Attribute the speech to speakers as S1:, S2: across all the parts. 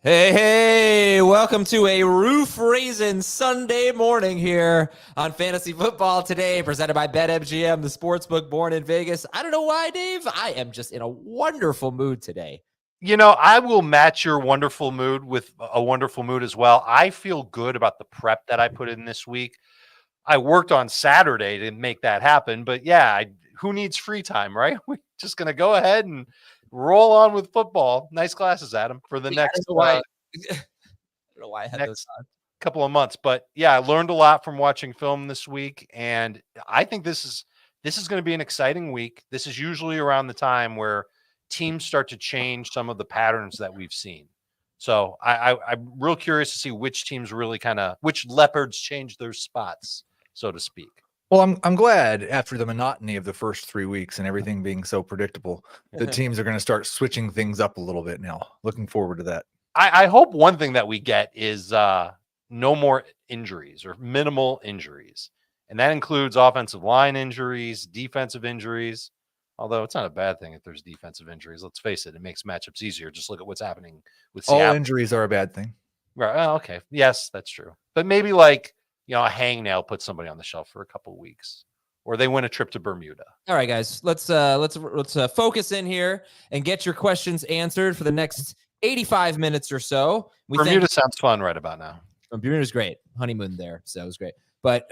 S1: Hey, welcome to a roof-raising Sunday morning here on Fantasy Football Today, presented by BetMGM, the sportsbook born in Vegas. I don't know why, Dave. I am just in a wonderful mood today.
S2: You know, I will match your wonderful mood with a wonderful mood as well. I feel good about the prep that I put in this week. I worked on Saturday to make that happen, but yeah, who needs free time, right? We're just going to go ahead and roll on with football. Nice glasses, Adam, for the next
S1: I don't know why I had those on.
S2: Couple of months. But yeah, I learned a lot from watching film this week, and I think this is going to be an exciting week. This is usually around the time where teams start to change some of the patterns that we've seen. So I'm real curious to see which teams really which leopards change their spots, so to speak.
S3: Well, I'm glad after the monotony of the first 3 weeks and everything being so predictable, the teams are going to start switching things up a little bit now. Looking forward to that.
S2: I hope one thing that we get is no more injuries or minimal injuries. And that includes offensive line injuries, defensive injuries, although it's not a bad thing if there's defensive injuries. Let's face it, it makes matchups easier. Just look at what's happening with Seattle.
S3: All injuries are a bad thing.
S2: Right. Oh, okay. Yes, that's true. But maybe like, a hangnail puts somebody on the shelf for a couple of weeks, or they win a trip to Bermuda.
S1: All right, guys, let's focus in here and get your questions answered for the next 85 minutes or so.
S2: Bermuda sounds fun right about now.
S1: Bermuda's great. Honeymoon there, so it was great. But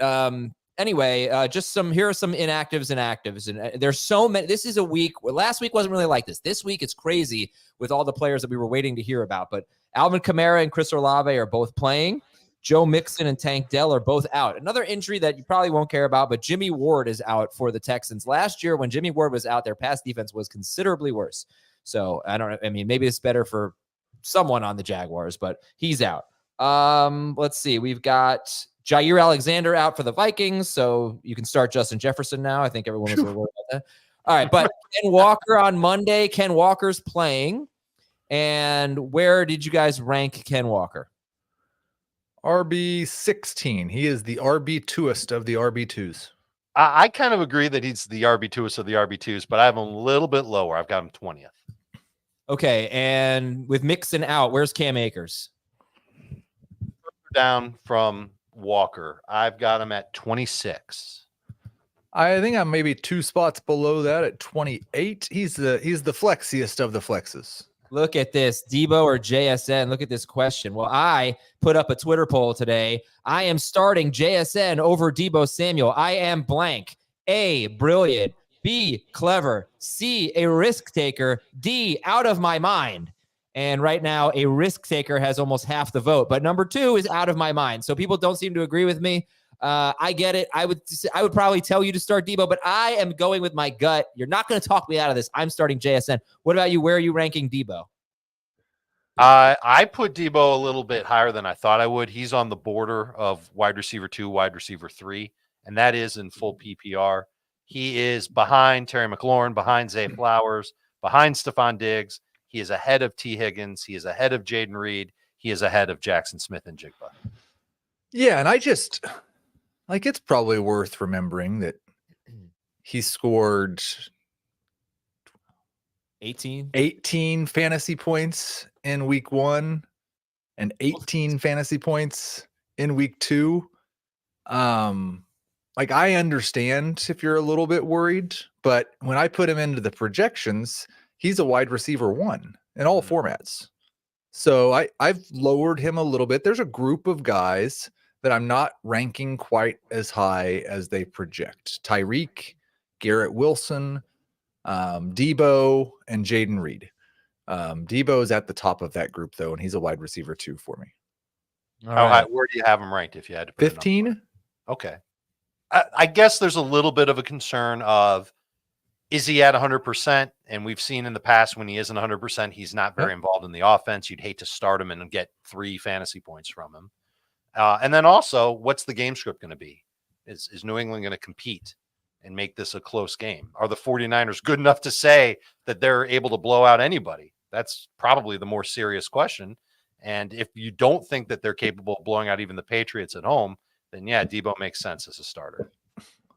S1: anyway, here are some inactives and actives. And there's so many. This is a week. Last week wasn't really like this. This week it's crazy with all the players that we were waiting to hear about. But Alvin Kamara and Chris Olave are both playing. Joe Mixon and Tank Dell are both out. Another injury that you probably won't care about, but Jimmy Ward is out for the Texans. Last year, when Jimmy Ward was out, their pass defense was considerably worse. So I don't know. I mean, maybe it's better for someone on the Jaguars, but he's out. Let's see. We've got Jaire Alexander out for the Vikings, so you can start Justin Jefferson now. I think everyone was worried about that. All right, but Ken Walker on Monday. Ken Walker's playing. And where did you guys rank Ken Walker?
S3: RB16. He is the RB2est of the RB2s.
S2: I kind of agree that he's the RB2est of the RB2s, but I have him a little bit lower. I've got him 20th.
S1: Okay, and with Mixon out, where's Cam Akers?
S2: Down from Walker. I've got him at 26.
S3: I think I'm maybe 2 spots below that at 28. He's the flexiest of the flexes.
S1: Look at this, Deebo or JSN. Look at this question. Well, I put up a Twitter poll today. I am starting JSN over Deebo Samuel. I am blank. A, brilliant. B, clever. C, a risk taker. D, out of my mind. And right now, a risk taker has almost half the vote. But number 2 is out of my mind. So people don't seem to agree with me. I get it. I would probably tell you to start Deebo, but I am going with my gut. You're not going to talk me out of this. I'm starting JSN. What about you? Where are you ranking Deebo?
S2: I put Deebo a little bit higher than I thought I would. He's on the border of wide receiver 2, wide receiver 3, and that is in full PPR. He is behind Terry McLaurin, behind Zay Flowers, behind Stephon Diggs. He is ahead of T. Higgins. He is ahead of Jaden Reed. He is ahead of Jackson Smith and Jigba.
S3: Yeah, and I just... it's probably worth remembering that he scored 18 fantasy points in week 1 and 18 fantasy points in week 2. I understand if you're a little bit worried, but when I put him into the projections, he's a wide receiver 1 in all formats. So I've lowered him a little bit. There's a group of guys that I'm not ranking quite as high as they project. Tyreek, Garrett Wilson, Deebo, and Jaden Reed. Deebo is at the top of that group, though, and he's a wide receiver 2 for me.
S2: Where do you have him ranked if you had to put
S3: 15?
S2: Okay. I guess there's a little bit of a concern of, is he at 100%? And we've seen in the past when he isn't 100%, he's not very involved in the offense. You'd hate to start him and get 3 fantasy points from him. And then also, what's the game script going to be? Is New England going to compete and make this a close game? Are the 49ers good enough to say that they're able to blow out anybody? That's probably the more serious question. And if you don't think that they're capable of blowing out even the Patriots at home, then yeah, Deebo makes sense as a starter.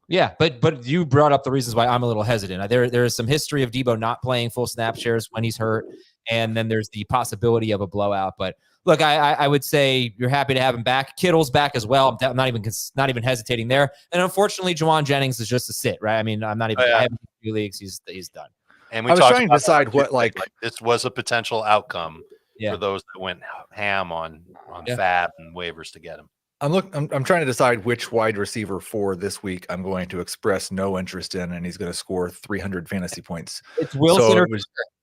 S1: Yeah, but you brought up the reasons why I'm a little hesitant. There is some history of Deebo not playing full snap shares when he's hurt. and then there's the possibility of a blowout. But look, I would say you're happy to have him back. Kittle's back as well. I'm not even hesitating there. And unfortunately, Juwan Jennings is just a sit, right? I mean, I'm not even. I haven't in 2 leagues. He's done.
S2: And we
S3: I was trying to decide what like
S2: this was a potential outcome
S1: Yeah.
S2: for those that went ham on Fab and waivers to get him.
S3: I'm trying to decide which wide receiver for this week I'm going to express no interest in, and he's going to score 300 fantasy points.
S1: It's Wilson.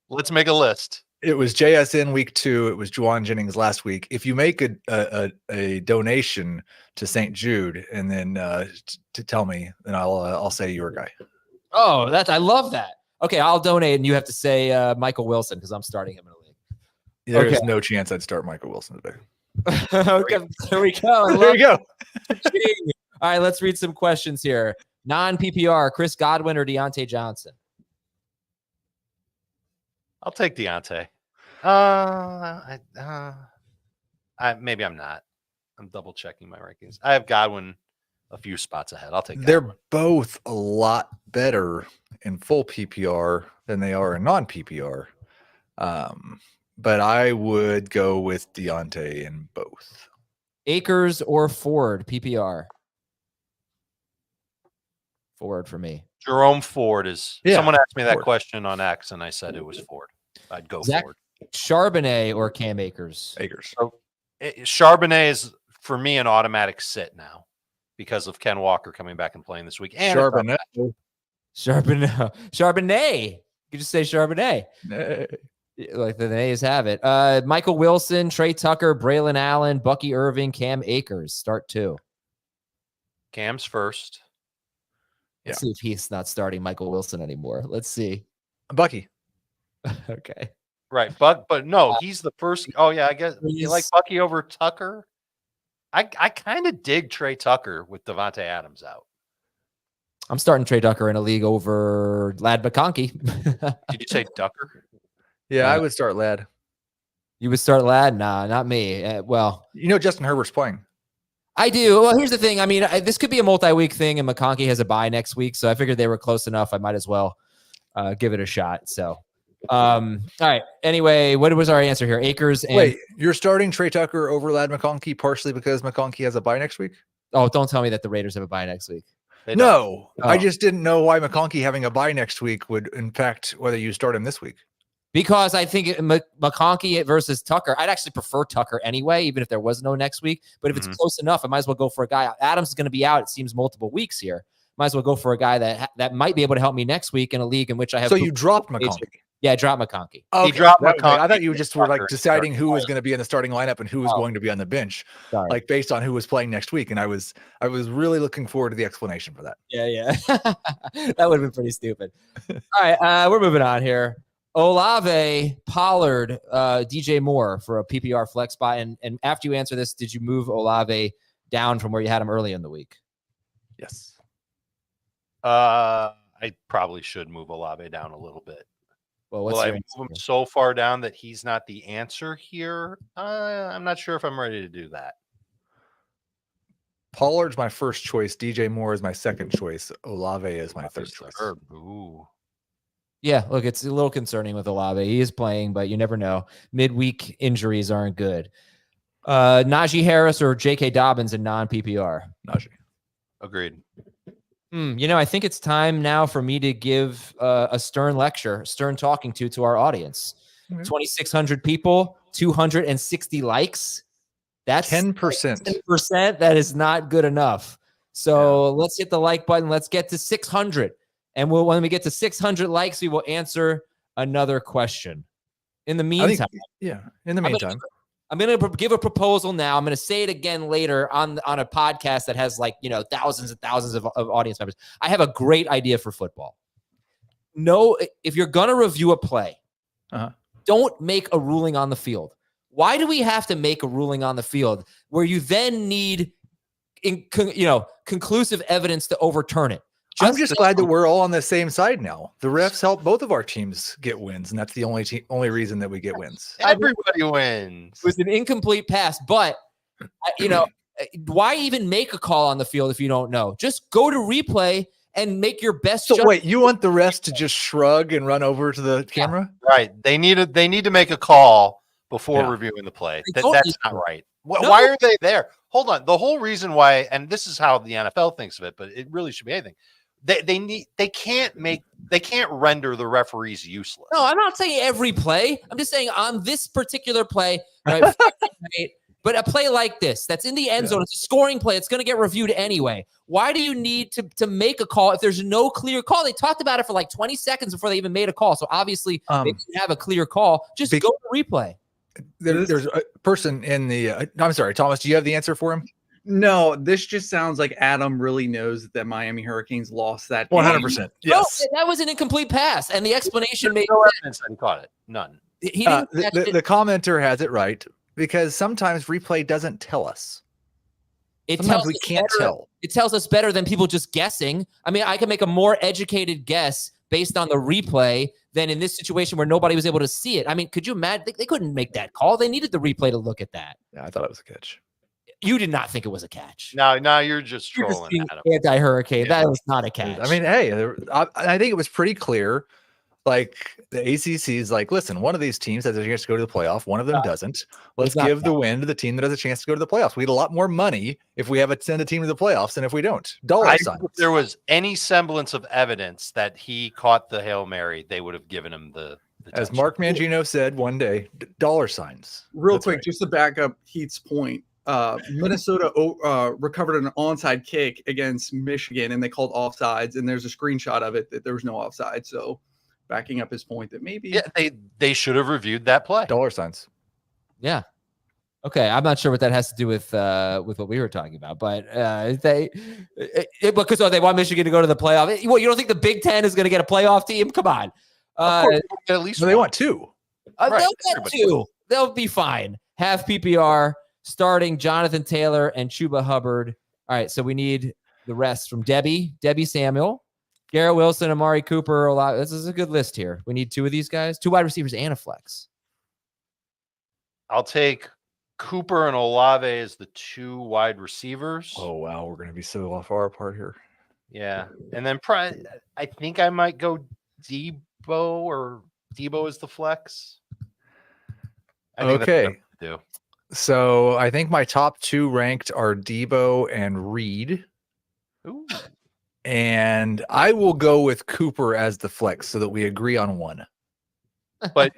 S2: Let's make a list.
S3: It was JSN week 2. It was Juwan Jennings last week. If you make a donation to St. Jude and then to tell me, then I'll say your guy.
S1: Oh, I love that. Okay, I'll donate, and you have to say Michael Wilson because I'm starting him in a league.
S3: There's no chance I'd start Michael Wilson today.
S1: Okay, there we go.
S3: There you go.
S1: All right, let's read some questions here. Non-PPR, Chris Godwin or Diontae Johnson?
S2: I'll take Diontae. Maybe I'm not. I'm double checking my rankings. I have Godwin a few spots ahead. I'll take Godwin.
S3: They're both a lot better in full PPR than they are in non-PPR. But I would go with Diontae in both.
S1: Akers or Ford, PPR? Ford for me.
S2: Jerome Ford is.
S3: Yeah,
S2: someone asked me that
S3: Ford.
S2: question on X, and I said it was Ford. I'd go Ford.
S1: Charbonnet or Cam Akers?
S3: Akers.
S2: So, Charbonnet is for me an automatic sit now because of Ken Walker coming back and playing this week. And
S3: Charbonnet.
S1: Charbonnet. You just say Charbonnet. Like the nays have it. Michael Wilson, Trey Tucker, Braylon Allen, Bucky Irving, Cam Akers. Start 2.
S2: Cam's first.
S1: Let's see if he's not starting Michael Wilson anymore. Let's see.
S3: Bucky.
S1: Okay.
S2: Right. But no, he's the first. Oh, yeah. I guess you like Bucky over Tucker. I kind of dig Trey Tucker with DeVonta Adams out.
S1: I'm starting Trey Tucker in a league over Lad McConkey.
S2: Did you say Tucker?
S3: Yeah, I would start Lad.
S1: You would start Lad? Nah, not me. Well,
S3: you know Justin Herbert's playing.
S1: I do. Well, here's the thing. I mean, this could be a multi-week thing, and McConkey has a bye next week, so I figured they were close enough. I might as well give it a shot. So, all right. Anyway, what was our answer here? Akers and
S3: wait, you're starting Trey Tucker over Lad McConkey partially because McConkey has a bye next week?
S1: Oh, don't tell me that the Raiders have a bye next week.
S3: No, I just didn't know why McConkey having a bye next week would impact whether you start him this week.
S1: Because I think McConkey versus Tucker, I'd actually prefer Tucker anyway, even if there was no next week. But if it's close enough, I might as well go for a guy. Adams is going to be out, it seems, multiple weeks here. Might as well go for a guy that might be able to help me next week in a league in which I have.
S3: So you dropped McConkey?
S1: Yeah, I dropped McConkey.
S3: Okay.
S2: He dropped McConkey.
S3: I thought you just were like deciding who was going to be in the starting lineup and who was going to be on the bench, like based on who was playing next week. And I was really looking forward to the explanation for that.
S1: Yeah. That would have been pretty stupid. All right, we're moving on here. Olave, Pollard, DJ Moore for a PPR flex spot. And after you answer this, did you move Olave down from where you had him early in the week?
S3: Yes.
S2: I probably should move Olave down a little bit.
S1: Well,
S2: Will I move him so far down that he's not the answer here? I'm not sure if I'm ready to do that.
S3: Pollard's my first choice. DJ Moore is my second choice. Olave is my third choice.
S2: Ooh.
S1: Yeah, look, it's a little concerning with Olave. He is playing, but you never know. Midweek injuries aren't good. Najee Harris or J.K. Dobbins in non-PPR?
S3: Najee.
S2: Agreed.
S1: I think it's time now for me to give a stern talking to our audience. 2,600 people, 260 likes. That's
S3: 10%.
S1: 10%. That is not good enough. So let's hit the like button. Let's get to 600. And when we get to 600 likes, we will answer another question. In the meantime, I'm going to give a proposal now. I'm going to say it again later on a podcast that has thousands and thousands of audience members. I have a great idea for football. No, if you're going to review a play, don't make a ruling on the field. Why do we have to make a ruling on the field where you then need, conclusive evidence to overturn it?
S3: I'm just glad that we're all on the same side now. The refs help both of our teams get wins, and that's the only reason that we get wins.
S2: Everybody wins.
S1: It was an incomplete pass, but why even make a call on the field if you don't know? Just go to replay and make your best.
S3: So wait, you want the rest to just shrug and run over to the camera?
S2: Right. They need to make a call before reviewing the play. That's not right. Why are they there? Hold on. The whole reason why, and this is how the NFL thinks of it, but it really should be anything. They can't render the referees useless.
S1: No, I'm not saying every play. I'm just saying on this particular play, right? But a play like this, that's in the end zone, it's a scoring play. It's going to get reviewed anyway. Why do you need to make a call if there's no clear call? They talked about it for like 20 seconds before they even made a call. So obviously they didn't have a clear call. Just go to replay.
S3: There's a person in the I'm sorry, Thomas, do you have the answer for him?
S4: No, this just sounds like Adam really knows that Miami Hurricanes lost that game.
S3: 100%. Yes.
S1: No, that was an incomplete pass. And the explanation made
S2: no evidence that he caught it. None.
S1: He didn't
S3: the commenter has it right because sometimes replay doesn't tell us. Sometimes we can't tell.
S1: It tells us better than people just guessing. I mean, I can make a more educated guess based on the replay than in this situation where nobody was able to see it. I mean, could you imagine? They couldn't make that call. They needed the replay to look at that.
S3: Yeah, I thought it was a catch.
S1: You did not think it was a catch.
S2: No, you're just trolling, Adam.
S1: Anti-Hurricane. That was not a catch.
S3: I mean, hey, I think it was pretty clear. Like the ACC is like, listen, one of these teams has a chance to go to the playoff. One of them doesn't. Let's give the win to the team that has a chance to go to the playoffs. We get a lot more money if we send a team to the playoffs than if we don't. Dollar signs.
S2: If there was any semblance of evidence that he caught the Hail Mary, they would have given him the
S3: as Mark Mangino said one day, dollar signs.
S4: Real quick, just to back up Heath's point. Minnesota recovered an onside kick against Michigan, and they called offsides, and there's a screenshot of it that there was no offside. So backing up his point that maybe
S2: they should have reviewed that play.
S3: Dollar signs.
S1: Yeah. Okay, I'm not sure what that has to do with what we were talking about, but because they want Michigan to go to the playoff. Well, you don't think the Big Ten is going to get a playoff team? Come on.
S2: At least
S3: they want two.
S1: They'll get two. They'll be fine. Half PPR, starting Jonathan Taylor and Chuba Hubbard. All right, so we need the rest from Deebo Samuel, Garrett Wilson, Amari Cooper. Olave. This is a good list here. We need two of these guys, two wide receivers and a flex.
S2: I'll take Cooper and Olave as the two wide receivers.
S3: Oh, wow. We're going to be so far apart here.
S2: Yeah. And then I think I might go Deebo as the flex.
S3: Okay. So I think my top two ranked are Deebo and Reed.
S2: Ooh.
S3: And I will go with Cooper as the flex so that we agree on one.
S2: But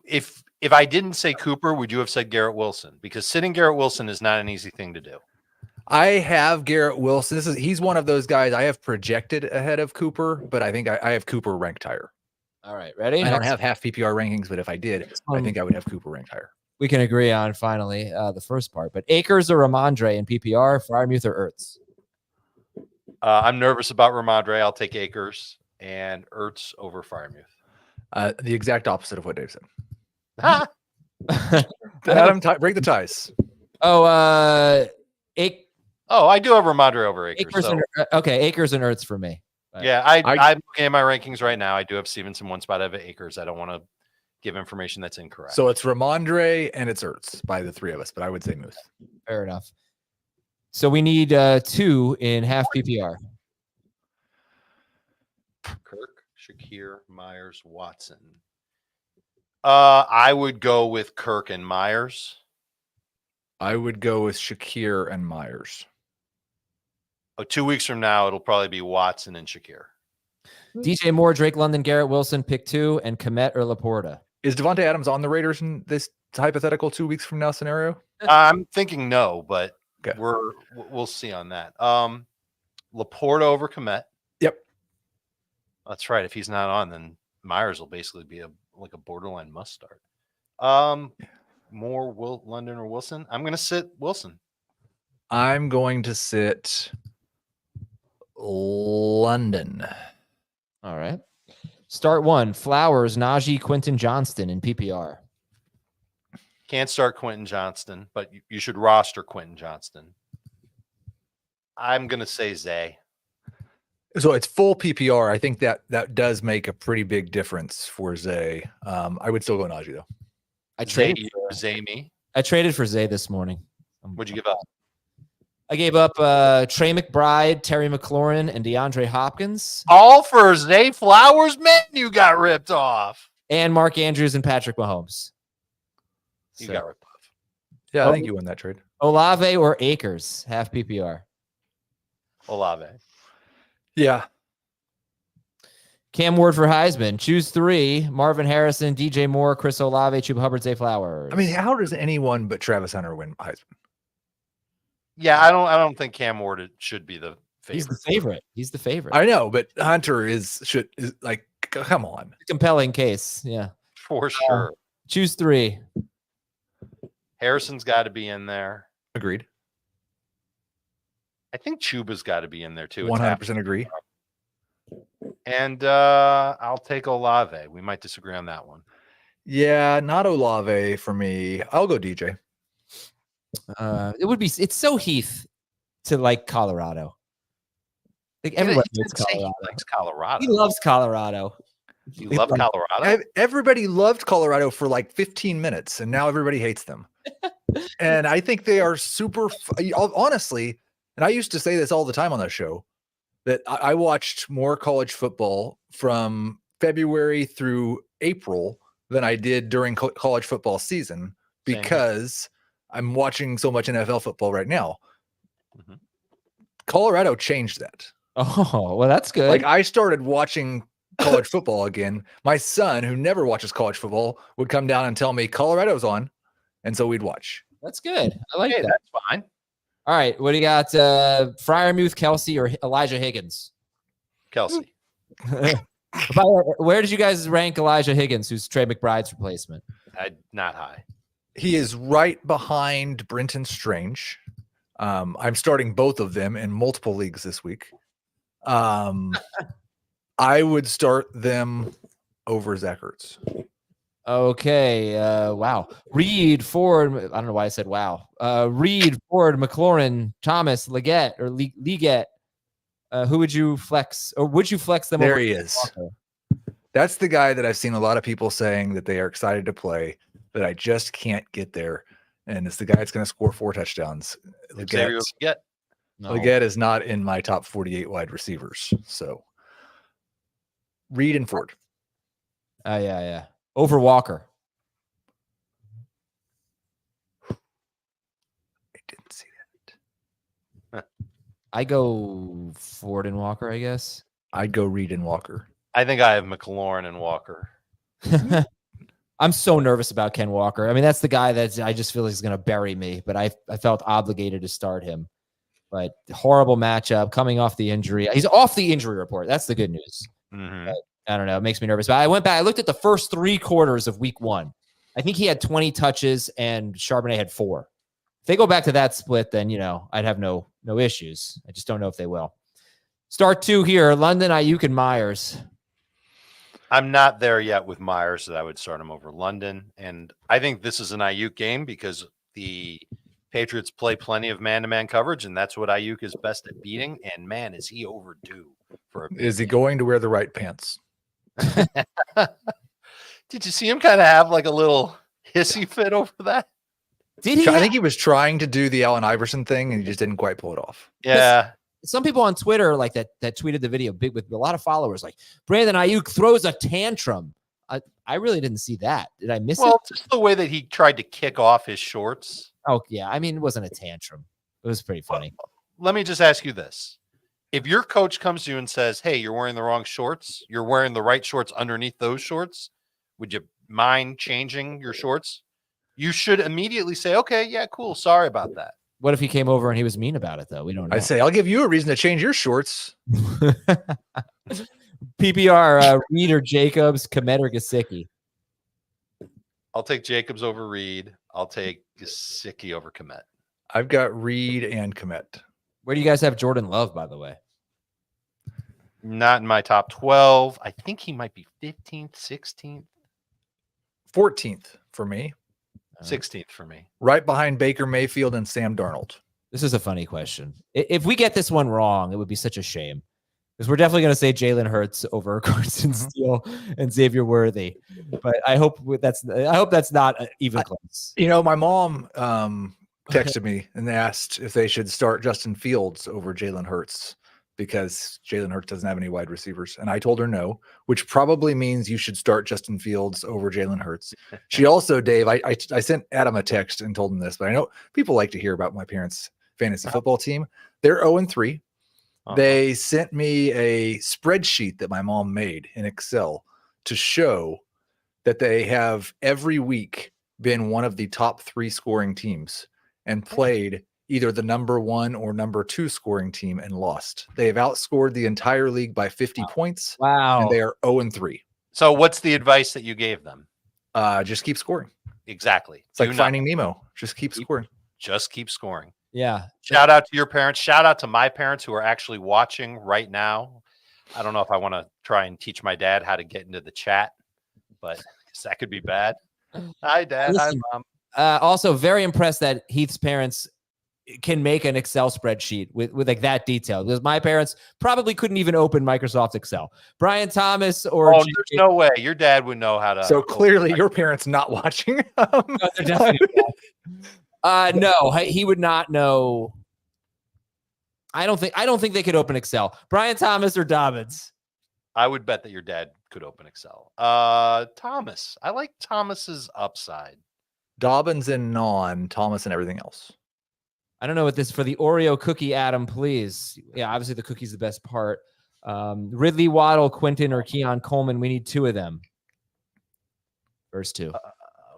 S2: if I didn't say Cooper, would you have said Garrett Wilson? Because sitting Garrett Wilson is not an easy thing to do.
S3: I have Garrett Wilson. He's one of those guys I have projected ahead of Cooper, but I think I have Cooper ranked higher.
S1: All right, ready?
S3: I don't have half PPR rankings, but if I did, I think I would have Cooper ranked higher.
S1: We can agree on finally the first part. But Akers or Ramondre in PPR, Freiermuth or Ertz?
S2: I'm nervous about Ramondre. I'll take Akers and Ertz over Freiermuth.
S3: The exact opposite of what Dave said. Adam, break the ties.
S2: I do have Ramondre over Akers.
S1: Akers and Ertz for me.
S2: Yeah, I'm looking at my rankings right now. I do have Stevenson one spot. I have Akers. I don't want to give information that's incorrect.
S3: So it's Ramondre and it's Ertz by the three of us, but I would say Moose.
S1: Fair enough. So we need two in half PPR.
S2: Kirk, Shakir, Myers, Watson. I would go with Kirk and Myers.
S3: I would go with Shakir and Myers.
S2: 2 weeks from now, it'll probably be Watson and Shakir.
S1: DJ Moore, Drake London, Garrett Wilson, pick two, and Komet or Laporta.
S3: Is Devontae Adams on the Raiders in this hypothetical 2 weeks from now scenario?
S2: I'm thinking no, but
S3: okay.
S2: We'll see on that. Laporta over Komet.
S3: Yep.
S2: That's right. If he's not on, then Myers will basically be a borderline must start. Moore, London or Wilson? I'm going to sit Wilson.
S3: I'm going to sit London.
S1: All right. Start one. Flowers, Najee, Quentin Johnston in PPR.
S2: Can't start Quentin Johnston, but you should roster Quentin Johnston. I'm going to say Zay.
S3: So it's full PPR. I think that does make a pretty big difference for Zay. I would still go Najee, though.
S2: Zay me.
S1: I traded for Zay this morning.
S2: What'd you give up?
S1: I gave up Trey McBride, Terry McLaurin, and DeAndre Hopkins.
S2: All for Zay Flowers, man, you got ripped off.
S1: And Mark Andrews and Patrick Mahomes.
S2: You got ripped off.
S3: Yeah, I think you won that trade.
S1: Olave or Akers, half PPR.
S2: Olave.
S3: Yeah.
S1: Cam Ward for Heisman. Choose 3. Marvin Harrison, DJ Moore, Chris Olave, Chuba Hubbard, Zay Flowers.
S3: I mean, how does anyone but Travis Hunter win Heisman?
S2: Yeah, I don't think Cam Ward should be the favorite.
S1: He's the favorite. He's the favorite.
S3: I know, but Hunter is like, come on.
S1: Compelling case. Yeah.
S2: For sure.
S1: Choose 3.
S2: Harrison's got to be in there.
S3: Agreed.
S2: I think Chuba's got to be in there too.
S3: 100% agree.
S2: And I'll take Olave. We might disagree on that one.
S3: Yeah, not Olave for me. I'll go DJ.
S1: It would be. It's so Heath to like Colorado. Like everyone hates Colorado.
S2: He likes Colorado.
S1: He loves Colorado.
S2: You love Colorado?
S3: Everybody loved Colorado for like 15 minutes, and now everybody hates them. And I think they are super. Honestly, and I used to say this all the time on that show, that I watched more college football from February through April than I did during college football season because I'm watching so much NFL football right now.
S2: Mm-hmm.
S3: Colorado changed that.
S1: Oh, well, that's good.
S3: Like I started watching college football again. My son, who never watches college football, would come down and tell me Colorado's on, and so we'd watch.
S1: That's good. I like that.
S2: That's fine.
S1: All right, what do you got? Freiermuth, Kelsey, or Elijah Higgins?
S2: Kelsey.
S1: By the way, where did you guys rank Elijah Higgins, who's Trey McBride's replacement?
S2: Not high.
S3: He is right behind Brenton Strange. I'm starting both of them in multiple leagues this week. I would start them over Zach Ertz.
S1: Okay. Wow. Reed, Ford. I don't know why I said wow. Reed, Ford, McLaurin, Thomas, Leggett, or Leggett. Who would you flex? Or would you flex them?
S3: There
S1: over
S3: he is.
S1: Walker?
S3: That's the guy that I've seen a lot of people saying that they are excited to play, that I just can't get there. And it's the guy that's going to score 4 touchdowns.
S2: Leggett.
S1: No.
S3: Leggett is not in my top 48 wide receivers. So Reed and Ford.
S1: Yeah. Over Walker.
S3: I didn't see that.
S1: I go Ford and Walker, I guess.
S3: I'd go Reed and Walker.
S2: I think I have McLaurin and Walker.
S1: I'm so nervous about Ken Walker. I mean, that's the guy that I just feel like is going to bury me, but I felt obligated to start him. But horrible matchup coming off the injury. He's off the injury report. That's the good news.
S2: Mm-hmm.
S1: But I don't know. It makes me nervous. But I went back. I looked at the first 3 quarters of week 1. I think he had 20 touches and Charbonnet had 4. If they go back to that split, then, I'd have no issues. I just don't know if they will. Start 2 here. London, Aiyuk, and Myers.
S2: I'm not there yet with Myers, so I would start him over London. And I think this is an Aiyuk game because the Patriots play plenty of man-to-man coverage, and that's what Aiyuk is best at beating. And, man, is he overdue for a big
S3: Is he
S2: game.
S3: going to wear the right pants?
S2: Did you see him kind of have like a little hissy fit over that?
S1: Did he?
S3: I think he was trying to do the Allen Iverson thing, and he just didn't quite pull it off.
S2: Yeah.
S1: Some people on Twitter like that tweeted the video big with a lot of followers like Brandon Aiyuk throws a tantrum. I really didn't see that. Did I miss it?
S2: Well, just the way that he tried to kick off his shorts.
S1: Oh, yeah. I mean, it wasn't a tantrum. It was pretty funny.
S2: Let me just ask you this. If your coach comes to you and says, hey, you're wearing the wrong shorts, you're wearing the right shorts underneath those shorts, would you mind changing your shorts? You should immediately say, okay, yeah, cool. Sorry about that.
S1: What if he came over and he was mean about it, though? We don't know.
S3: I say, I'll give you a reason to change your shorts.
S1: PPR, Reed or Jacobs, Komet or Gesicki?
S2: I'll take Jacobs over Reed. I'll take Gesicki over Komet.
S3: I've got Reed and Komet.
S1: Where do you guys have Jordan Love, by the way?
S2: Not in my top 12. I think he might be 15th, 16th.
S3: 14th for me.
S2: 16th for me.
S3: Right behind Baker Mayfield and Sam Darnold.
S1: This is a funny question. If we get this one wrong, it would be such a shame. Because we're definitely going to say Jalen Hurts over Carson Steele and Xavier Worthy. But I hope that's not even close.
S3: My mom texted me and asked if they should start Justin Fields over Jalen Hurts because Jalen Hurts doesn't have any wide receivers. And I told her no, which probably means you should start Justin Fields over Jalen Hurts. She also, Dave, I sent Adam a text and told him this, but I know people like to hear about my parents' fantasy football team. They're 0-3. They sent me a spreadsheet that my mom made in Excel to show that they have every week been one of the top 3 scoring teams and played either the number 1 or number 2 scoring team and lost. They have outscored the entire league by 50 points.
S1: Wow.
S3: And they are 0-3.
S2: So what's the advice that you gave them?
S3: Just keep scoring.
S2: Exactly.
S3: It's like Finding Nemo. Just keep scoring.
S2: Just keep scoring.
S1: Yeah.
S2: Shout out to your parents. Shout out to my parents who are actually watching right now. I don't know if I want to try and teach my dad how to get into the chat, but that could be bad. Hi, Dad.
S1: Listen,
S2: Hi, Mom.
S1: Also, very impressed that Heath's parents can make an Excel spreadsheet with like that detail, because my parents probably couldn't even open Microsoft Excel. Brian Thomas or
S2: there's no way your dad would know how to.
S3: So clearly, your parents not watching.
S1: No, they're definitely no, he would not know. I don't think they could open Excel. Brian Thomas or Dobbins?
S2: I would bet that your dad could open Excel. Thomas. I like Thomas's upside.
S3: Dobbins and Thomas and everything else.
S1: I don't know what this for the Oreo cookie, Adam, please. Yeah, obviously the cookie's the best part. Ridley, Waddle, Quinton, or Keon Coleman. We need 2 of them. First 2.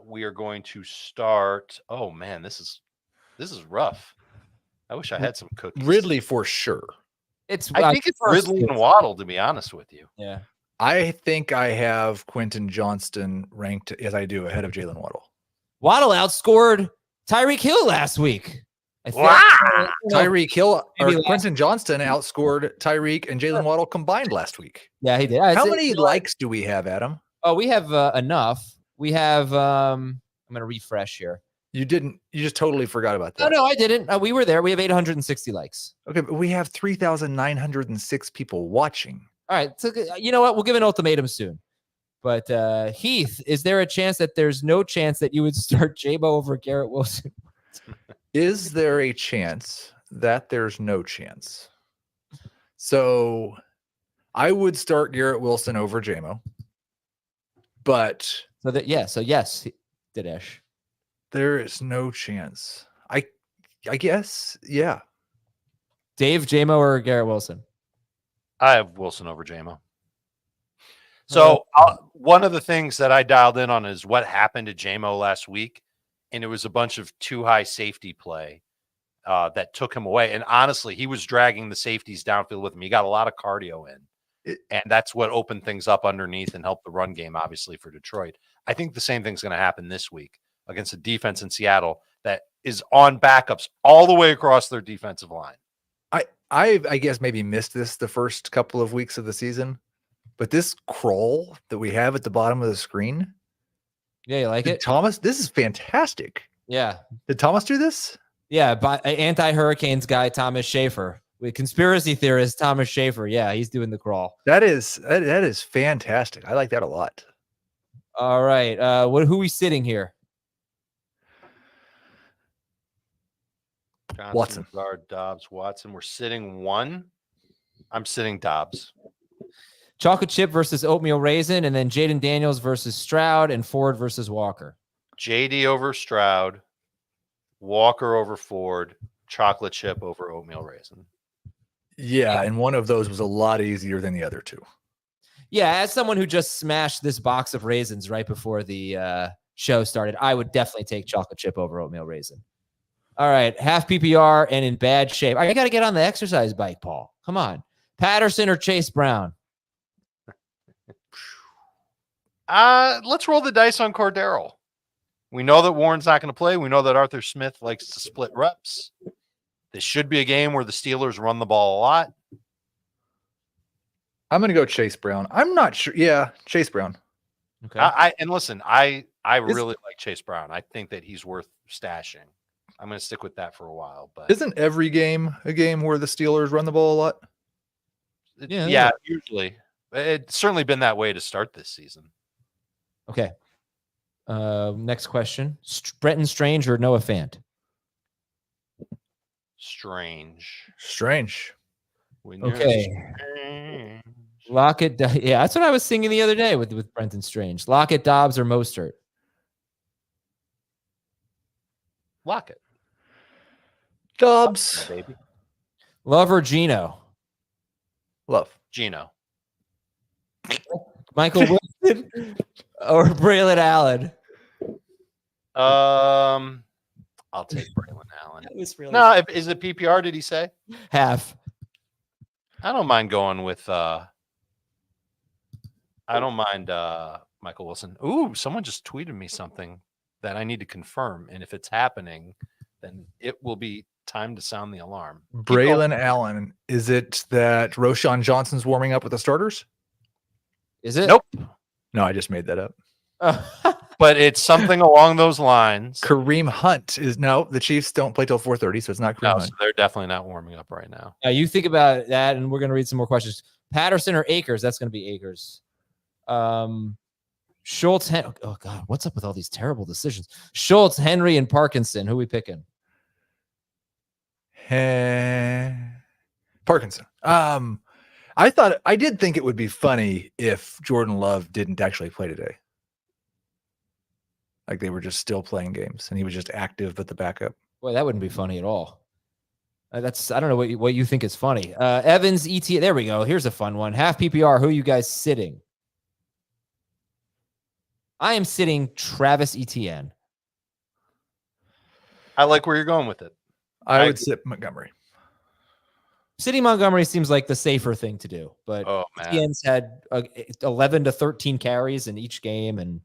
S2: We are going to start. Oh man, this is rough. I wish I had some cookies.
S3: Ridley for sure.
S2: I think it's Ridley and Waddle, to be honest with you.
S1: Yeah.
S3: I think I have Quentin Johnston ranked as I do ahead of Jalen Waddle.
S1: Waddle outscored Tyreek Hill last week.
S2: Wow.
S3: Tyreek Hill or
S1: Maybe
S3: Quentin Johnston outscored Tyreek and Jalen Waddle combined last week.
S1: Yeah, he did.
S3: How many likes do we have, Adam?
S1: Oh, we have enough. We have. I'm gonna refresh here.
S3: You just totally forgot about that.
S1: No, I didn't. We were there. We have 860 likes.
S3: Okay, but we have 3,906 people watching.
S1: All right. So you know what? We'll give an ultimatum soon. But Heath, is there a chance that there's no chance that you would start J-Bo over Garrett Wilson?
S3: Is there a chance that there's no chance? So I would start Garrett Wilson over J-Mo. But
S1: So yes, Dinesh.
S3: There is no chance. I guess, yeah.
S1: Dave, J-Mo, or Garrett Wilson?
S2: I have Wilson over J-Mo. So one of the things that I dialed in on is what happened to J-Mo last week. And it was a bunch of too high safety play that took him away. And honestly, he was dragging the safeties downfield with him. He got a lot of cardio in. And that's what opened things up underneath and helped the run game, obviously, for Detroit. I think the same thing's going to happen this week against a defense in Seattle that is on backups all the way across their defensive line.
S3: I guess maybe missed this the first couple of weeks of the season, but this crawl that we have at the bottom of the screen.
S1: Yeah, you like it?
S3: Thomas, this is fantastic.
S1: Yeah.
S3: Did Thomas do this?
S1: Yeah, by anti-Hurricanes guy, Thomas Schaefer. With conspiracy theorist, Thomas Schaefer. Yeah, he's doing the crawl.
S3: That is fantastic. I like that a lot.
S1: All right. Who are we sitting here?
S2: Johnson,
S3: Watson.
S2: Lazard, Dobbs, Watson. We're sitting 1. I'm sitting Dobbs.
S1: Chocolate chip versus oatmeal raisin, and then Jaden Daniels versus Stroud, and Ford versus Walker.
S2: JD over Stroud, Walker over Ford, chocolate chip over oatmeal raisin.
S3: Yeah, and one of those was a lot easier than the other 2.
S1: Yeah, as someone who just smashed this box of raisins right before the show started, I would definitely take chocolate chip over oatmeal raisin. All right, half PPR and in bad shape. I got to get on the exercise bike, Paul. Come on. Patterson or Chase Brown?
S2: Let's roll the dice on Cordero. We know that Warren's not going to play. We know that Arthur Smith likes to split reps. This should be a game where the Steelers run the ball a lot.
S3: I'm going to go Chase Brown. I'm not sure. Yeah, Chase Brown.
S1: Okay.
S2: And listen, I really like Chase Brown. I think that he's worth stashing. I'm going to stick with that for a while. But
S3: isn't every game a game where the Steelers run the ball a lot?
S2: Yeah, usually. It's certainly been that way to start this season.
S1: Okay. Next question. Brenton Strange or Noah Fant?
S2: Strange. When you're
S1: Okay.
S2: strange.
S1: Lockett. Yeah, that's what I was singing the other day with Brenton Strange. Lockett, Dobbs, or Mostert?
S2: Lockett.
S3: Dobbs.
S2: Baby.
S1: Love or Geno?
S3: Love.
S2: Gino.
S1: Michael Wilson or Braylon Allen?
S2: I'll take Braylon Allen.
S1: That was really
S2: No, is it PPR? Did he say?
S1: half.
S2: I don't mind going with. I don't mind Michael Wilson. Ooh, someone just tweeted me something that I need to confirm, and if it's happening, then it will be time to sound the alarm.
S3: Braylon Allen. Is it that Roshan Johnson's warming up with the starters?
S1: Is it?
S2: Nope.
S3: No, I just made that up.
S2: But it's something along those lines.
S3: Kareem Hunt is no. The Chiefs don't play till 4:30, so it's not Kareem
S2: No,
S3: Hunt.
S2: so they're definitely not warming up right now.
S1: You think about that, and we're going to read some more questions. Patterson or Akers? That's going to be Akers. Schultz. Oh God, what's up with all these terrible decisions? Schultz, Henry, and Parkinson. Who are we picking?
S3: Parkinson. I did think it would be funny if Jordan Love didn't actually play today. Like they were just still playing games and he was just active but the backup.
S1: Boy, that wouldn't be funny at all. I don't know what you think is funny. Evans, ET. There we go. Here's a fun one. Half PPR. Who are you guys sitting? I am sitting Travis Etienne.
S2: I like where you're going with it.
S3: I would sit Montgomery.
S1: Sitting Montgomery seems like the safer thing to do, but Etienne's had 11 to 13 carries in each game, and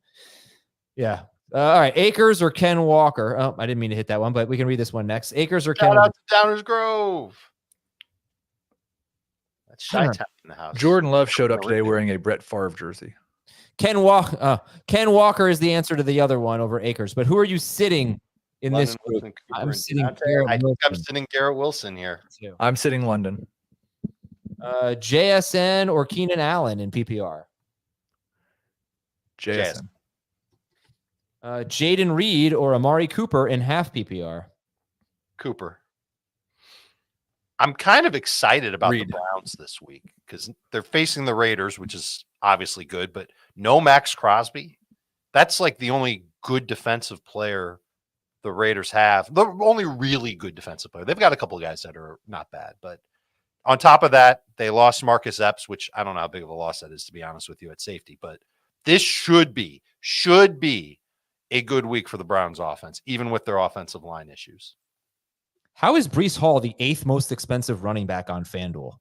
S1: yeah. All right, Akers or Ken Walker? Oh, I didn't mean to hit that one, but we can read this one next. Akers or Ken?
S2: Shout out to Downers Grove. That's Chi-Town in the house.
S3: Jordan Love showed up today wearing a Brett Favre jersey.
S1: Ken Walker is the answer to the other one over Akers, but who are you sitting in
S2: London,
S1: this group?
S2: Wilson,
S1: I'm
S2: and
S1: sitting
S2: Diontae. I think I'm
S1: Wilson.
S2: sitting Garrett Wilson here.
S3: I'm sitting London.
S1: JSN or Keenan Allen in PPR?
S3: JSN.
S1: Jaden Reed or Amari Cooper in half PPR?
S2: Cooper. I'm kind of excited about
S3: Reed.
S2: the Browns this week because they're facing the Raiders, which is obviously good, but no Max Crosby. That's like the only good defensive player the Raiders have. The only really good defensive player. They've got a couple of guys that are not bad, but on top of that, they lost Marcus Epps, which I don't know how big of a loss that is, to be honest with you, at safety. But this should be a good week for the Browns offense, even with their offensive line issues.
S1: How is Breece Hall the 8th most expensive running back on FanDuel?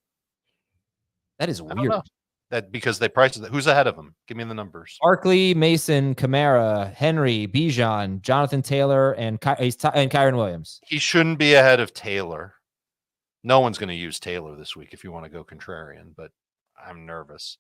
S1: That is
S2: I don't
S1: weird.
S2: know. That because they priced it. Who's ahead of him? Give me the numbers.
S1: Barkley, Mason, Kamara, Henry, Bijan, Jonathan Taylor, and Kyron Williams.
S2: He shouldn't be ahead of Taylor. No one's going to use Taylor this week if you want to go contrarian, but I'm nervous.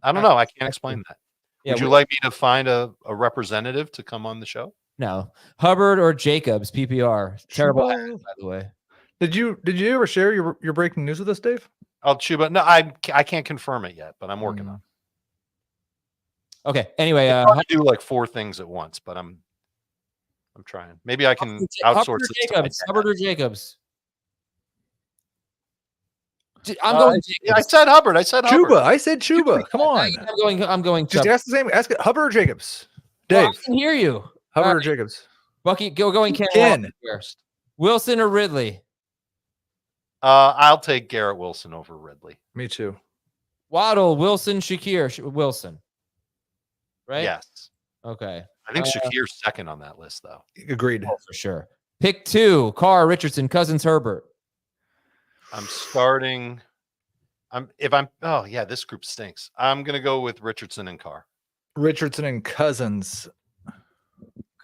S2: I don't know. I can't explain that.
S1: Yeah,
S2: Would you like me to find a representative to come on the show?
S1: No. Hubbard or Jacobs, PPR. Terrible,
S3: Chuba.
S1: by the way.
S3: Did you ever share your breaking news with us, Dave?
S2: I'll Chuba. No, I can't confirm it yet, but I'm working on it.
S1: Okay. Anyway,
S2: I do like 4 things at once, but I'm trying. Maybe I can outsource it.
S1: Hubbard or Jacobs. I'm going.
S2: I said Hubbard.
S3: Chuba. I said Chuba. Come on.
S1: I'm going.
S3: Just
S1: Chubb.
S3: ask the same. Ask it. Hubbard or Jacobs?
S1: Well,
S3: Dave.
S1: I can hear you.
S3: Hubbard or Jacobs?
S1: Bucky, going Ken.
S3: Ken.
S1: First. Wilson or Ridley?
S2: I'll take Garrett Wilson over Ridley.
S3: Me too.
S1: Waddle, Wilson, Shakir, Wilson. Right?
S2: Yes.
S1: Okay.
S2: I think Shakir's second on that list, though.
S3: Agreed.
S1: Oh, for sure. Pick 2, Carr, Richardson, Cousins, Herbert.
S2: I'm starting. This group stinks. I'm going to go with Richardson and Carr.
S3: Richardson and Cousins.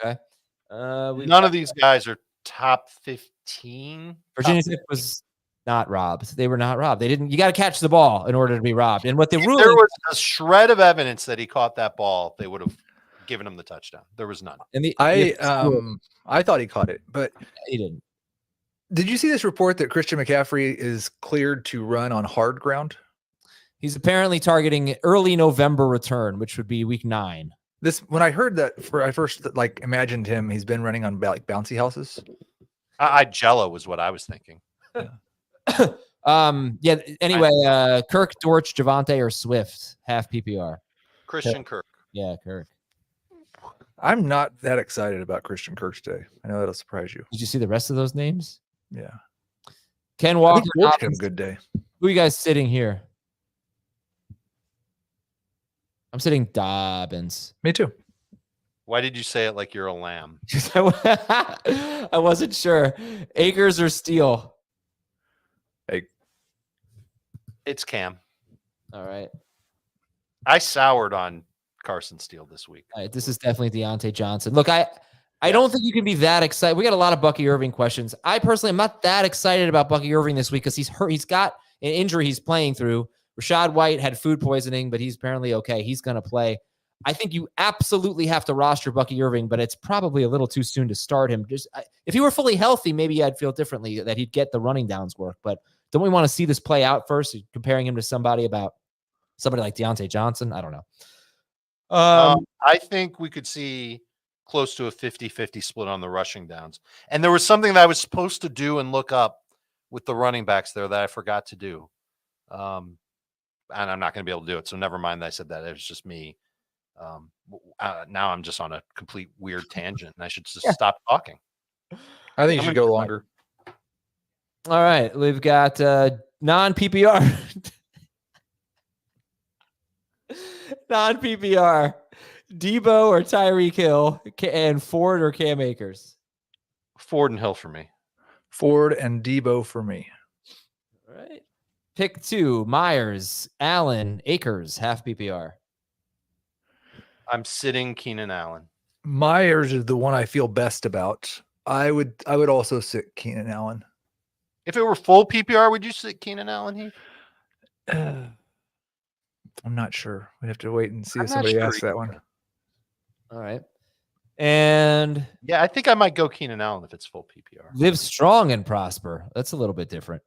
S1: Okay.
S2: None of these guys are top 15.
S1: Virginia Tech was not robbed. They were not robbed. They didn't. You got to catch the ball in order to be robbed. And what the rule,
S2: there was a shred of evidence that he caught that ball, they would have given him the touchdown. There was none.
S1: And
S3: I thought he caught it, but
S1: he didn't.
S3: Did you see this report that Christian McCaffrey is cleared to run on hard ground?
S1: He's apparently targeting early November return, which would be week 9.
S3: When I heard that, I first imagined him. He's been running on bouncy houses.
S2: Jello was what I was thinking.
S1: Yeah. Anyway, Kirk, Dortch, DeVonta, or Swift, half PPR.
S2: Christian Kirk.
S1: Yeah, Kirk.
S3: I'm not that excited about Christian Kirk today. I know that'll surprise you.
S1: Did you see the rest of those names?
S3: Yeah.
S1: Ken
S3: I
S1: Walker.
S3: think Dortch had a
S1: Dobbins.
S3: good day.
S1: Who are you guys sitting here? I'm sitting Dobbins.
S3: Me too.
S2: Why did you say it like you're a lamb?
S1: I wasn't sure. Akers or Steele?
S2: It's Cam.
S1: All right.
S2: I soured on Carson Steele this week.
S1: All right. This is definitely Diontae Johnson. Look, I don't think you can be that excited. We got a lot of Bucky Irving questions. I personally am not that excited about Bucky Irving this week because he's hurt. He's got an injury he's playing through. Rachaad White had food poisoning, but he's apparently okay. He's going to play. I think you absolutely have to roster Bucky Irving, but it's probably a little too soon to start him. Just if he were fully healthy, maybe I'd feel differently that he'd get the running downs work. But don't we want to see this play out first? Comparing him to somebody like Diontae Johnson? I don't know.
S2: I think we could see close to a 50-50 split on the rushing downs. And there was something that I was supposed to do and look up with the running backs there that I forgot to do. And I'm not going to be able to do it. So never mind that I said that. It was just me. Now I'm just on a complete weird tangent and I should just stop talking.
S3: I think you should go longer.
S1: All right. We've got non-PPR. Non-PPR. Deebo or Tyreek Hill and Ford or Cam Akers?
S2: Ford and Hill for me.
S3: Ford and Deebo for me.
S1: All right. Pick 2. Myers, Allen, Akers, half PPR.
S2: I'm sitting Keenan Allen.
S3: Myers is the one I feel best about. I would also sit Keenan Allen.
S2: If it were full PPR, would you sit Keenan Allen, Heath?
S3: I'm not sure. We'd have to wait and see
S2: I'm
S3: if
S2: not
S3: somebody
S2: sure
S3: asks that
S2: either.
S3: one.
S1: All right. And
S2: Yeah, I think I might go Keenan Allen if it's full PPR.
S1: live strong and prosper. That's a little bit different.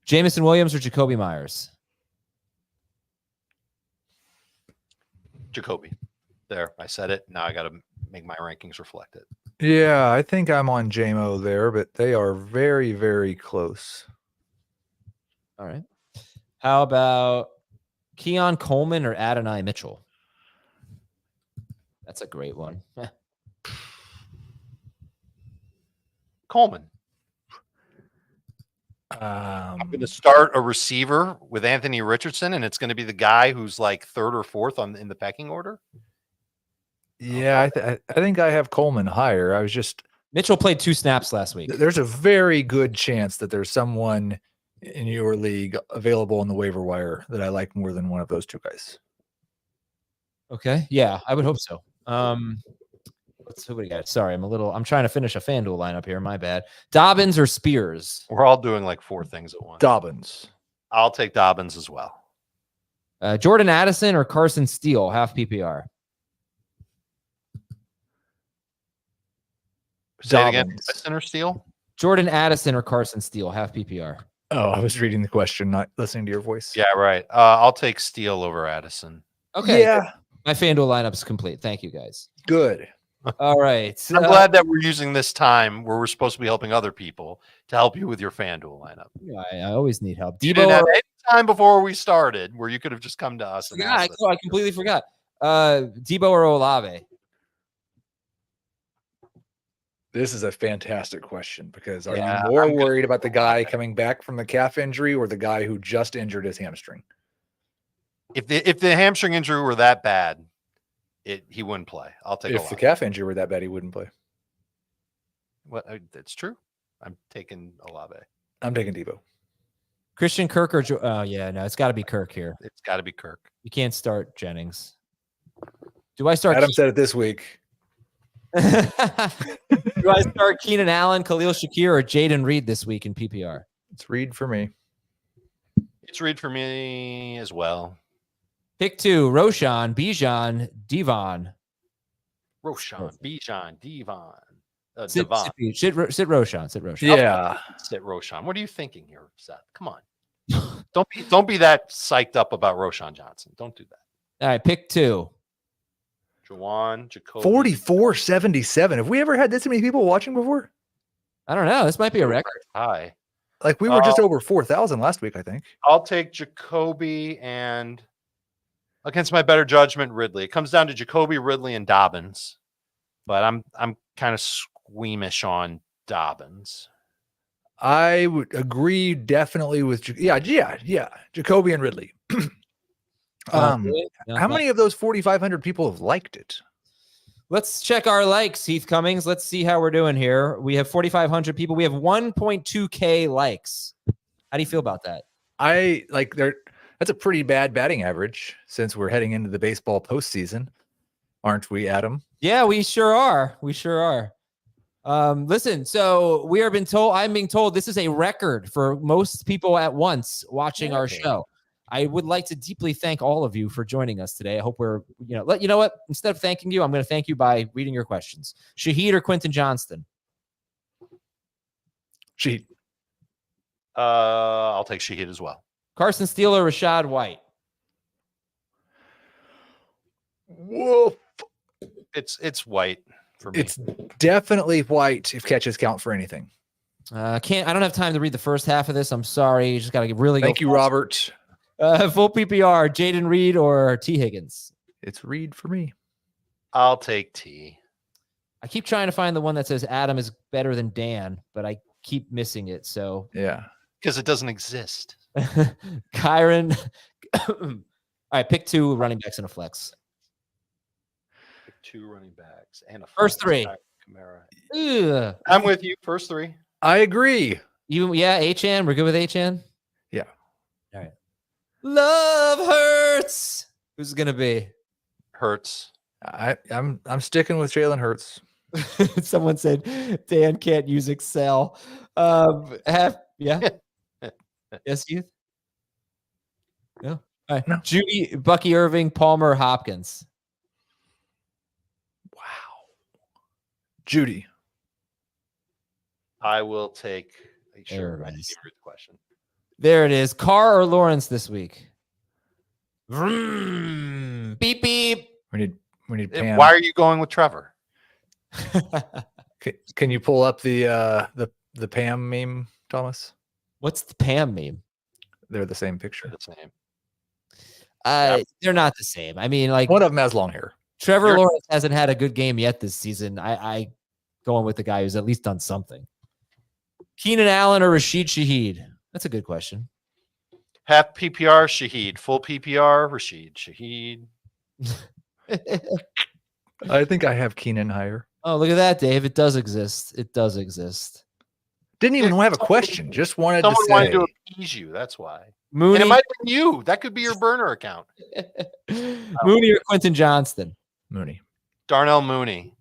S1: Jamison Williams or Jacoby Myers?
S2: Jacoby. There, I said it. Now I got to make my rankings reflect it.
S3: Yeah, I think I'm on JMO there, but they are very, very close.
S1: All right. How about Keon Coleman or Adonai Mitchell? That's a great one.
S2: Coleman. I'm going to start a receiver with Anthony Richardson, and it's going to be the guy who's like third or fourth in the pecking order.
S3: Yeah, I think I have Coleman higher. I was just
S1: Mitchell played 2 snaps last week.
S3: there's a very good chance that there's someone in your league available on the waiver wire that I like more than one of those two guys.
S1: Okay. Yeah, I would hope so. Let's see what we got. Sorry, I'm trying to finish a FanDuel lineup here. My bad. Dobbins or Spears?
S2: We're all doing like 4 things at once.
S3: Dobbins.
S2: I'll take Dobbins as well.
S1: Jordan Addison or Carson Steele, half PPR?
S2: Say it again.
S3: Dobbins.
S2: Addison or Steele?
S1: Jordan Addison or Carson Steele, half PPR?
S3: Oh, I was reading the question, not listening to your voice.
S2: Yeah, right. I'll take Steele over Addison.
S1: Okay.
S3: Yeah.
S1: My FanDuel lineup's complete. Thank you, guys.
S3: Good.
S1: All right.
S2: I'm glad that we're using this time where we're supposed to be helping other people to help you with your FanDuel lineup.
S1: I always need help.
S2: You didn't have any time before we started where you could have just come to us.
S1: I completely forgot. Deebo or Olave?
S3: This is a fantastic question because are
S2: Yeah,
S3: you more
S2: I'm good.
S3: worried about the guy coming back from the calf injury or the guy who just injured his hamstring?
S2: If the hamstring injury were that bad, he wouldn't play. I'll take
S3: If
S2: Olave.
S3: the calf injury were that bad, he wouldn't play.
S2: Well, that's true. I'm taking Olave.
S3: I'm taking Deebo.
S1: Christian Kirk or it's got to be Kirk here.
S2: It's got to be Kirk.
S1: You can't start Jennings. Do I start?
S3: Adam said it this week.
S1: Do I start Keenan Allen, Khalil Shakir, or Jaden Reed this week in PPR?
S3: It's Reed for me.
S2: It's Reed for me as well.
S1: Pick 2: Roshan, Bijan, Devon.
S2: Roshan, Bijan, Devon,
S1: Sit
S2: Devon.
S1: Roshan. Sit Roshan.
S3: Yeah.
S2: Sit Roshan. What are you thinking here, Seth? Come on. Don't be that psyched up about Roshan Johnson. Don't do that.
S1: All right, pick 2.
S2: Juwan, Jacoby.
S3: 44-77. Have we ever had this many people watching before?
S1: I don't know. This might be a record.
S2: Hi.
S3: Like we were just over 4,000 last week, I think.
S2: I'll take Jacoby and against my better judgment, Ridley. It comes down to Jacoby, Ridley, and Dobbins. But I'm kind of squeamish on Dobbins.
S3: I would agree definitely with Jacoby and Ridley. How many of those 4,500 people have liked it?
S1: Let's check our likes, Heath Cummings. Let's see how we're doing here. We have 4,500 people. We have 1.2K likes. How do you feel about that?
S3: I like that's a pretty bad batting average since we're heading into the baseball postseason, aren't we, Adam?
S1: Yeah, we sure are. We sure are. Listen, so I'm being told this is a record for most people at once watching our show. I would like to deeply thank all of you for joining us today. I hope we're, you know what? Instead of thanking you, I'm going to thank you by reading your questions. Shaheed or Quentin Johnston?
S3: Shaheed.
S2: I'll take Shaheed as well.
S1: Carson Steele or Rachaad White?
S3: Whoa.
S2: It's White for me.
S3: It's definitely White if catches count for anything.
S1: I don't have time to read the first half of this. I'm sorry. You just got to really
S3: Thank you, Robert.
S1: Full PPR, Jaden Reed or T. Higgins?
S3: It's Reed for me.
S2: I'll take T.
S1: I keep trying to find the one that says Adam is better than Dan, but I keep missing it. So
S3: yeah,
S2: because it doesn't exist.
S1: Kyron. All right, pick 2 running backs and a flex.
S2: Pick 2 running backs and a
S1: first 3.
S2: Kamara. I'm with you. First 3.
S3: I agree.
S1: HN. We're good with HN.
S3: Yeah.
S1: All right. Love hurts. Who's it gonna be?
S2: Hurts.
S3: I'm sticking with Jalen Hurts.
S1: Someone said Dan can't use Excel. Yes, Youth. No. All right.
S3: No.
S1: Judy, Bucky Irving, Palmer, Hopkins.
S3: Wow. Judy.
S2: I will take.
S1: Sure,
S2: I didn't even read the question.
S1: There it is. Carr or Lawrence this week? Vroom. Beep beep.
S3: We need Pam.
S2: Why are you going with Trevor?
S3: Can you pull up the Pam meme, Thomas?
S1: What's the Pam meme?
S3: They're the same picture.
S2: The same.
S1: They're not the same. I mean, like
S3: one of them has long hair.
S1: Trevor Lawrence hasn't had a good game yet this season. I going with the guy who's at least done something. Keenan Allen or Rashid Shaheed? That's a good question.
S2: Half PPR, Shaheed. Full PPR, Rashid Shaheed.
S3: I think I have Keenan higher.
S1: Oh, look at that, Dave. It does exist. It does exist.
S3: Didn't even have a question. Just wanted to say.
S2: Someone wanted to appease you. That's why.
S1: Mooney.
S2: And it might have been you. That could be your burner account.
S1: Mooney or Quentin Johnston?
S3: Mooney.
S2: Darnell Mooney.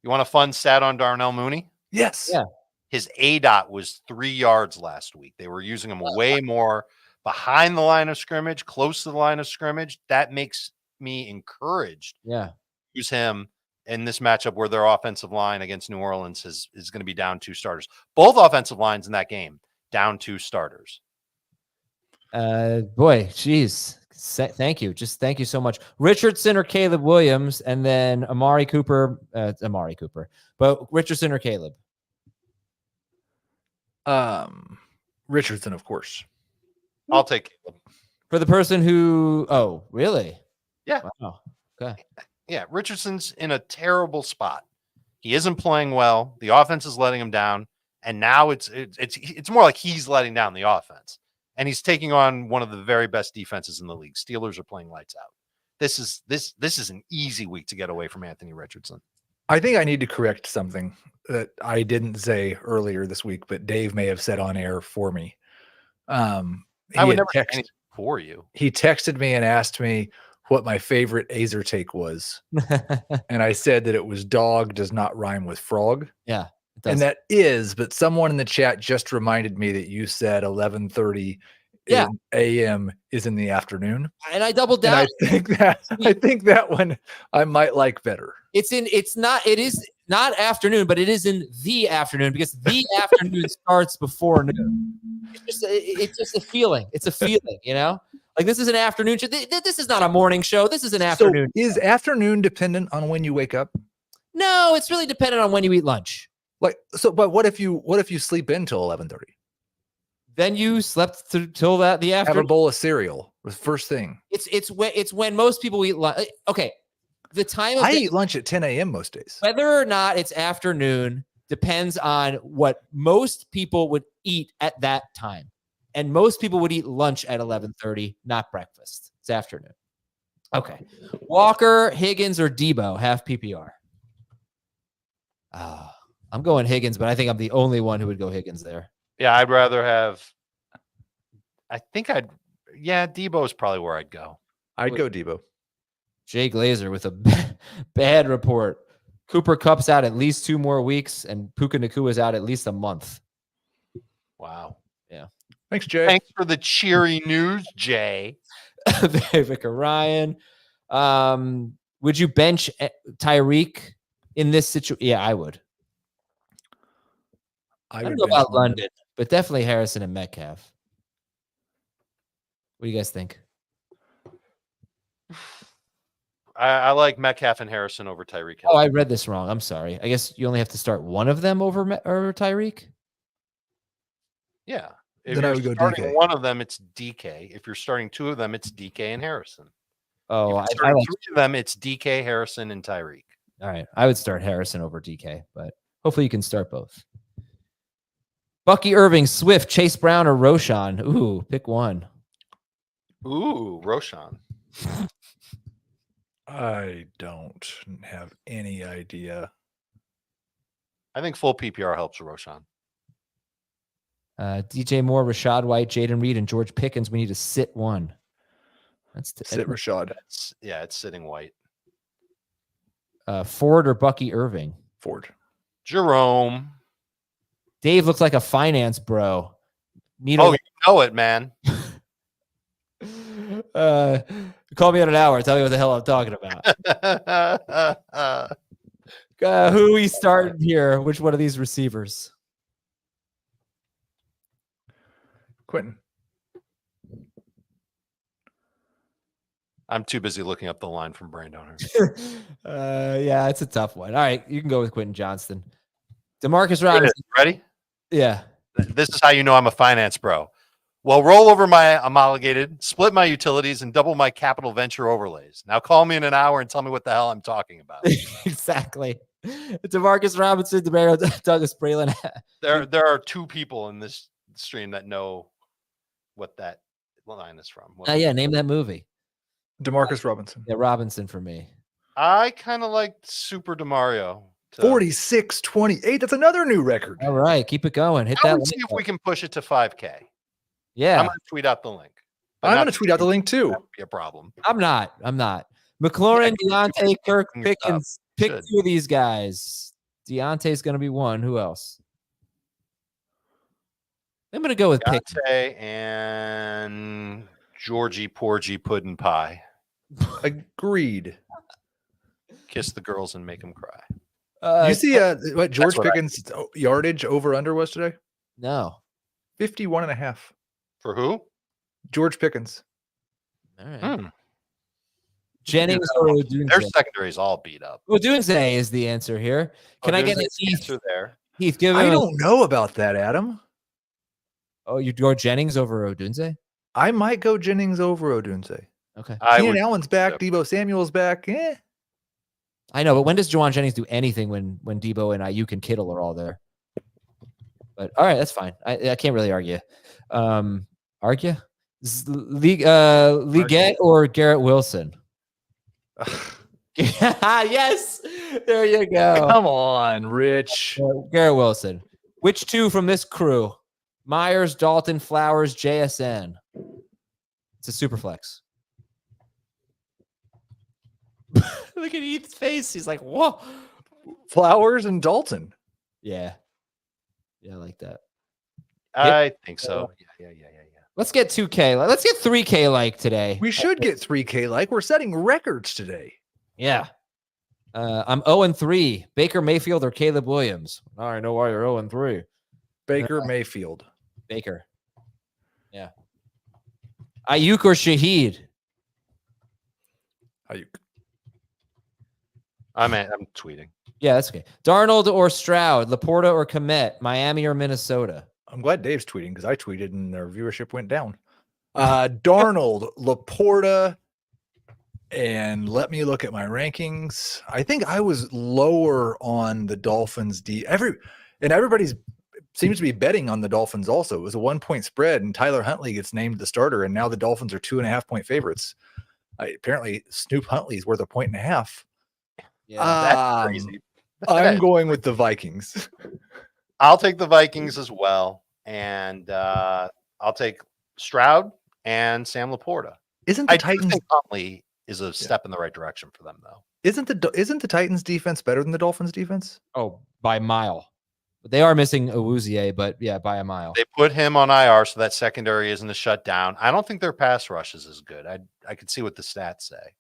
S2: You want a fun stat on Darnell Mooney?
S3: Yes.
S1: Yeah.
S2: His ADOT was 3 yards last week. They were using him way more behind the line of scrimmage, close to the line of scrimmage. That makes me encouraged.
S1: Yeah.
S2: Use him in this matchup where their offensive line against New Orleans is going to be down 2 starters. Both offensive lines in that game, down 2 starters.
S1: Boy, geez. Thank you. Just thank you so much. Richardson or Caleb Williams, and then Amari Cooper. But Richardson or Caleb?
S3: Richardson, of course.
S2: I'll take Caleb.
S1: For the person who, oh, really?
S2: Yeah.
S1: Wow. Okay.
S2: Yeah, Richardson's in a terrible spot. He isn't playing well. The offense is letting him down, and now it's more like he's letting down the offense. And he's taking on one of the very best defenses in the league. Steelers are playing lights out. This is an easy week to get away from Anthony Richardson.
S3: I think I need to correct something that I didn't say earlier this week, but Dave may have said on air for me.
S2: I would never say anything for you.
S3: He texted me and asked me what my favorite Azer take was. And I said that it was dog does not rhyme with frog.
S1: Yeah.
S3: And that is, but someone in the chat just reminded me that you said 11:30 a.m. is in the afternoon.
S1: And I doubled down.
S3: And I think that one I might like better.
S1: It is not afternoon, but it is in the afternoon because the afternoon starts before noon. It's just a feeling. It's a feeling, you know? Like this is an afternoon show. This is not a morning show. This is an afternoon.
S3: So is afternoon dependent on when you wake up?
S1: No, it's really dependent on when you eat lunch.
S3: But what if you sleep until 11:30?
S1: Then you slept till the
S3: Have
S1: afternoon.
S3: a bowl of cereal was first thing.
S1: It's when most people eat lunch. Okay, the time of
S3: I
S1: day,
S3: eat lunch at 10 a.m. most days.
S1: whether or not it's afternoon depends on what most people would eat at that time, and most people would eat lunch at 11:30, not breakfast. It's afternoon. Okay, Walker, Higgins, or Deebo half PPR. I'm going Higgins, but I think I'm the only one who would go Higgins there.
S2: Yeah, I'd rather have. Deebo is probably where I'd go.
S3: I'd go Deebo.
S1: Jay Glazer with a bad report. Cooper Kupp's out at least 2 more weeks, and Puka Nacua is out at least a month.
S2: Wow.
S1: Yeah.
S3: Thanks, Jay.
S2: Thanks for the cheery news, Jay.
S1: Vicar Ryan. Would you bench Tyreek in this situation? Yeah, I would. I don't know about London, but definitely Harrison and Metcalf. What do you guys think?
S2: I like Metcalf and Harrison over Tyreek.
S1: Oh, I read this wrong. I'm sorry. I guess you only have to start one of them over Tyreek.
S2: Yeah. If
S3: Then I
S2: you're
S3: would go
S2: starting
S3: DK.
S2: one of them, it's DK. If you're starting 2 of them, it's DK and Harrison.
S1: Oh,
S2: if you're starting 3 of them, it's DK, Harrison, and Tyreek.
S1: All right. I would start Harrison over DK, but hopefully you can start both. Bucky Irving, Swift, Chase Brown, or Roschon? Ooh, pick one.
S2: Ooh, Roschon.
S3: I don't have any idea.
S2: I think full PPR helps Roschon.
S1: DJ Moore, Rachaad White, Jaden Reed, and George Pickens. We need to sit one. That's
S3: Sit Rachaad.
S2: It's sitting White.
S1: Ford or Bucky Irving?
S3: Ford.
S2: Jerome.
S1: Dave looks like a finance bro.
S2: You know it, man.
S1: Call me in an hour. Tell me what the hell I'm talking about. Who we starting here? Which one of these receivers?
S3: Quentin.
S2: I'm too busy looking up the line from Brain Donor.
S1: Yeah, it's a tough one. All right, you can go with Quentin Johnston. DeMarcus Robinson.
S2: Ready?
S1: Yeah.
S2: This is how you know I'm a finance bro. Well, roll over my obligated, split my utilities, and double my capital venture overlays. Now call me in an hour and tell me what the hell I'm talking about.
S1: Exactly. DeMarcus Robinson, Douglas Braylon.
S2: There are 2 people in this stream that know what that line is from.
S1: Yeah, name that movie.
S3: DeMarcus Robinson.
S1: Yeah, Robinson for me.
S2: I kind of like Super DeMario.
S3: 46-28. That's another new record.
S1: All right, keep it going. Hit
S2: I
S1: that.
S2: would see if we can push it to 5K.
S1: Yeah.
S2: I'm going to tweet out the link.
S3: I'm going to tweet out the link too.
S2: That would be a problem.
S1: I'm not. McLaurin, Diontae, Kirk, Pickens. Pick 2 of these guys. Deontay's going to be one. Who else? I'm going to go with Pickens.
S2: Diontae and Georgie Porgy Puddin' Pie.
S3: Agreed.
S2: Kiss the girls and make them cry.
S3: You see what George
S2: what
S3: Pickens' yardage over under was today?
S1: No.
S3: 51.5.
S2: For who?
S3: George Pickens.
S1: All right. Jennings or Odunze?
S2: Their secondary is all beat up.
S1: Odunze is the answer here. Can I get a Heath?
S2: There?
S1: Heath, give
S3: I don't know about that, Adam.
S1: Oh, you go Jennings over Odunze?
S3: I might go Jennings over Odunze.
S1: Okay.
S3: Keenan Allen's back. Deebo Samuel's back.
S1: I know, but when does Juwan Jennings do anything when Deebo and Aiyuk and Kittle are all there? But all right, that's fine. I can't really argue. Argue? Liggett or Garrett Wilson? Yes, there you go.
S3: Come on, Rich.
S1: Garrett Wilson. Which 2 from this crew? Myers, Dalton, Flowers, JSN. It's a super flex. Look at Heath's face. He's like, whoa.
S3: Flowers and Dalton.
S1: Yeah. Yeah, I like that.
S2: I think so. Yeah.
S1: Let's get 2K. Let's get 3K like today.
S3: We should get 3K like. We're setting records today.
S1: Yeah. I'm 0-3. Baker Mayfield or Caleb Williams? Now I know why you're 0-3.
S3: Baker Mayfield.
S1: Baker. Yeah. Aiyuk or Shaheed?
S3: Aiyuk.
S2: I'm tweeting.
S1: Yeah, that's okay. Darnold or Stroud? Laporta or Komet? Miami or Minnesota?
S3: I'm glad Dave's tweeting because I tweeted and their viewership went down. Darnold, Laporta, and let me look at my rankings. I think I was lower on the Dolphins. Everybody's seems to be betting on the Dolphins also. It was a 1-point spread, and Tyler Huntley gets named the starter, and now the Dolphins are 2.5-point favorites. Apparently, Snoop Huntley is worth 1.5.
S1: Yeah,
S2: That's crazy.
S3: I'm going with the Vikings.
S2: I'll take the Vikings as well, and I'll take Stroud and Sam Laporta.
S3: Isn't the
S2: I
S3: Titans
S2: think Huntley is a step in the right direction for them, though.
S3: isn't the Titans defense better than the Dolphins defense?
S1: Oh, by a mile. But they are missing Awuzie, but yeah, by a mile.
S2: They put him on IR, so that secondary isn't a shutdown. I don't think their pass rush is as good. I could see what the stats say.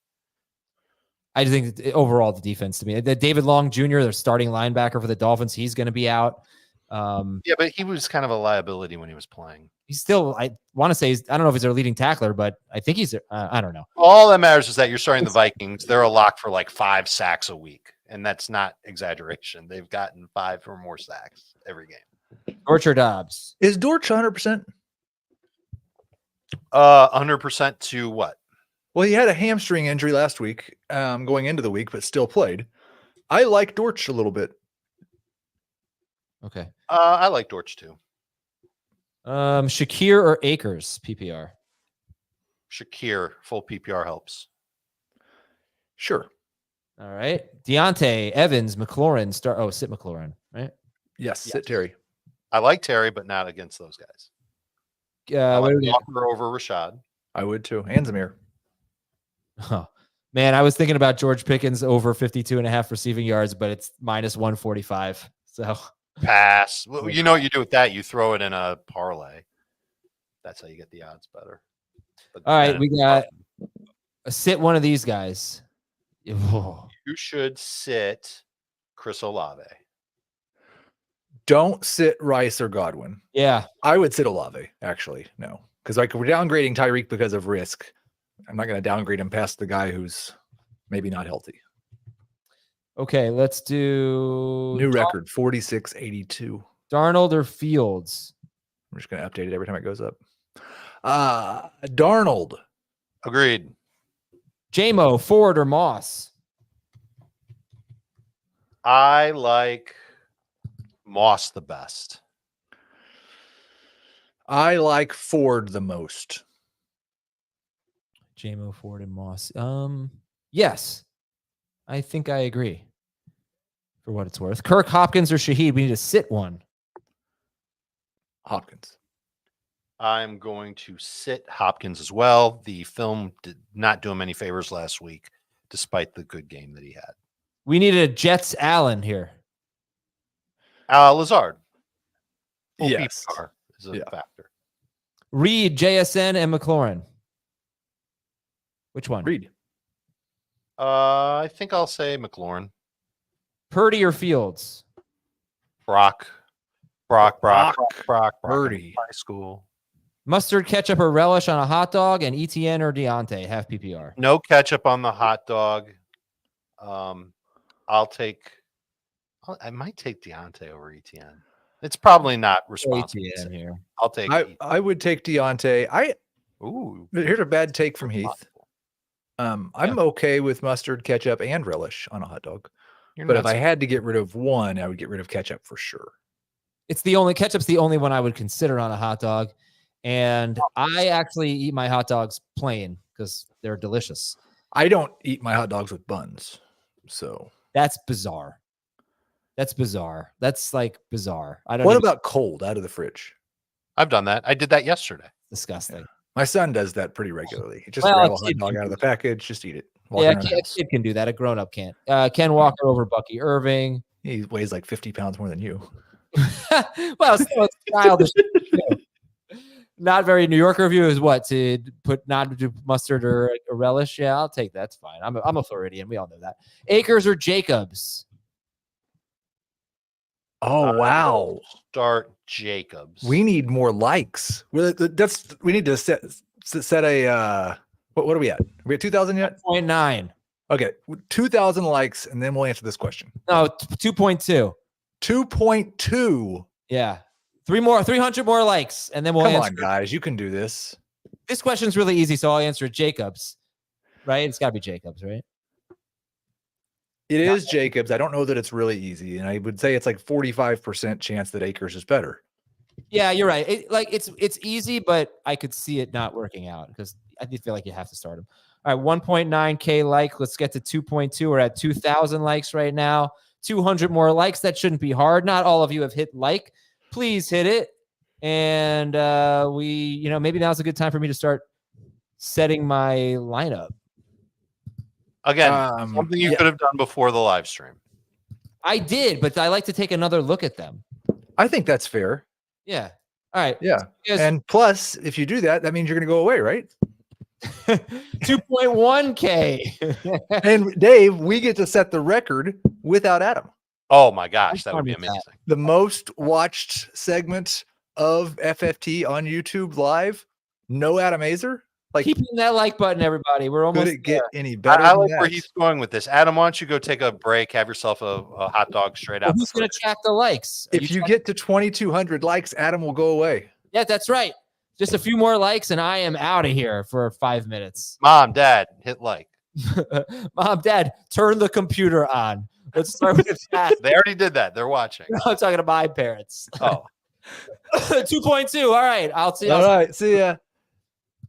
S1: I just think overall the defense to me. David Long Jr., their starting linebacker for the Dolphins, he's going to be out.
S2: Yeah, but he was kind of a liability when he was playing.
S1: He's still, I want to say, I don't know if he's their leading tackler, but I think he's, I don't know.
S2: All that matters is that you're starting the Vikings. They're a lock for like 5 sacks a week, and that's not exaggeration. They've gotten 5 or more sacks every game.
S1: Orchard Dobbs.
S3: Is Dortch 100%?
S2: 100% to what?
S3: Well, he had a hamstring injury last week, going into the week, but still played. I like Dortch a little bit.
S1: Okay.
S2: I like Dortch too.
S1: Shakir or Akers, PPR?
S2: Shakir, full PPR helps.
S3: Sure.
S1: All right. Diontae, Evans, McLaurin, sit McLaurin, right?
S3: Yes, sit Terry.
S2: I like Terry, but not against those guys. I like Walker over Rachaad.
S3: I would too. And Zamir.
S1: Oh, man, I was thinking about George Pickens over 52.5 receiving yards, but it's minus 145. So
S2: pass. Well, you know what you do with that? You throw it in a parlay. That's how you get the odds better. But
S1: all right, we got sit one of these guys. Oh.
S2: You should sit Chris Olave.
S3: Don't sit Rice or Godwin.
S1: Yeah.
S3: I would sit Olave, actually. No. Because like we're downgrading Tyreek because of risk. I'm not going to downgrade him past the guy who's maybe not healthy.
S1: Okay, let's do
S3: new record, 46-82.
S1: Darnold or Fields?
S3: I'm just going to update it every time it goes up. Darnold.
S2: Agreed.
S1: JMO, Ford or Moss?
S2: I like Moss the best.
S3: I like Ford the most.
S1: JMO, Ford, and Moss. Yes. I think I agree. For what it's worth. Kirk, Hopkins, or Shaheed? We need to sit one.
S3: Hopkins.
S2: I'm going to sit Hopkins as well. The film did not do him any favors last week, despite the good game that he had.
S1: We need a Jets Allen here.
S2: Lazard. Full
S3: yes.
S2: PPR is a factor.
S1: Reed, JSN, and McLaurin. Which one?
S3: Reed.
S2: I think I'll say McLaurin.
S1: Purdy or Fields?
S2: Brock.
S3: Purdy.
S2: High school.
S1: Mustard, ketchup, or relish on a hot dog, and ETN or Diontae, half PPR.
S2: No ketchup on the hot dog. I might take Diontae over ETN. It's probably not responsible.
S1: ETN here.
S2: I'll take.
S3: I would take Diontae.
S2: Ooh,
S3: here's a bad take from Heath. I'm okay with mustard, ketchup, and relish on a hot dog. But if I had to get rid of one, I would get rid of ketchup for sure.
S1: Ketchup's the only one I would consider on a hot dog. And I actually eat my hot dogs plain because they're delicious.
S3: I don't eat my hot dogs with buns. So
S1: that's bizarre. That's bizarre. That's like bizarre.
S3: What about cold out of the fridge?
S2: I've done that. I did that yesterday.
S1: Disgusting.
S3: Yeah. My son does that pretty regularly. He just grab a hot dog out of the package, just eat it.
S1: Yeah, a kid can do that. A grown-up can't. Ken Walker over Bucky Irving.
S3: He weighs like 50 pounds more than you.
S1: Well, still, it's childish. Not very New Yorker of you is what? To not do mustard or a relish? Yeah, I'll take that. That's fine. I'm a Floridian. We all know that. Akers or Jacobs?
S3: Oh, wow.
S2: Start Jacobs.
S3: We need more likes. We need to set a what are we at? Are we at 2,000 yet?
S1: 0.9.
S3: Okay, 2,000 likes, and then we'll answer this question.
S1: No, 2.2.
S3: 2.2.
S1: Yeah. 300 more likes, and then we'll
S3: Come
S1: answer.
S3: on, guys. You can do this.
S1: This question's really easy, so I'll answer it. Jacobs, right? It's got to be Jacobs, right?
S3: It is Jacobs. I don't know that it's really easy. And I would say it's like 45% chance that Akers is better.
S1: Yeah, you're right. It's easy, but I could see it not working out because I feel like you have to start him. All right, 1.9K like. Let's get to 2.2. We're at 2,000 likes right now. 200 more likes. That shouldn't be hard. Not all of you have hit like. Please hit it. And maybe now's a good time for me to start setting my lineup.
S2: Again, something you could have done before the live stream.
S1: I did, but I like to take another look at them.
S3: I think that's fair.
S1: Yeah. All right.
S3: Yeah. And plus, if you do that, that means you're going to go away, right?
S1: 2.1K.
S3: And Dave, we get to set the record without Adam.
S2: Oh my gosh, that would be amazing.
S3: The most watched segment of FFT on YouTube live. No Adam Azer. Like,
S1: keep hitting that like button, everybody. We're almost.
S3: Could it get any better?
S2: I like where he's going with this. Adam, why don't you go take a break? Have yourself a hot dog straight out.
S1: Who's going to track the likes?
S3: If you get to 2,200 likes, Adam will go away.
S1: Yeah, that's right. Just a few more likes, and I am out of here for 5 minutes.
S2: Mom, Dad, hit like.
S1: Mom, Dad, turn the computer on. Let's start with that.
S2: They already did that. They're watching.
S1: I'm talking to my parents.
S2: Oh.
S1: 2.2. All right. I'll see you.
S3: All right. See ya.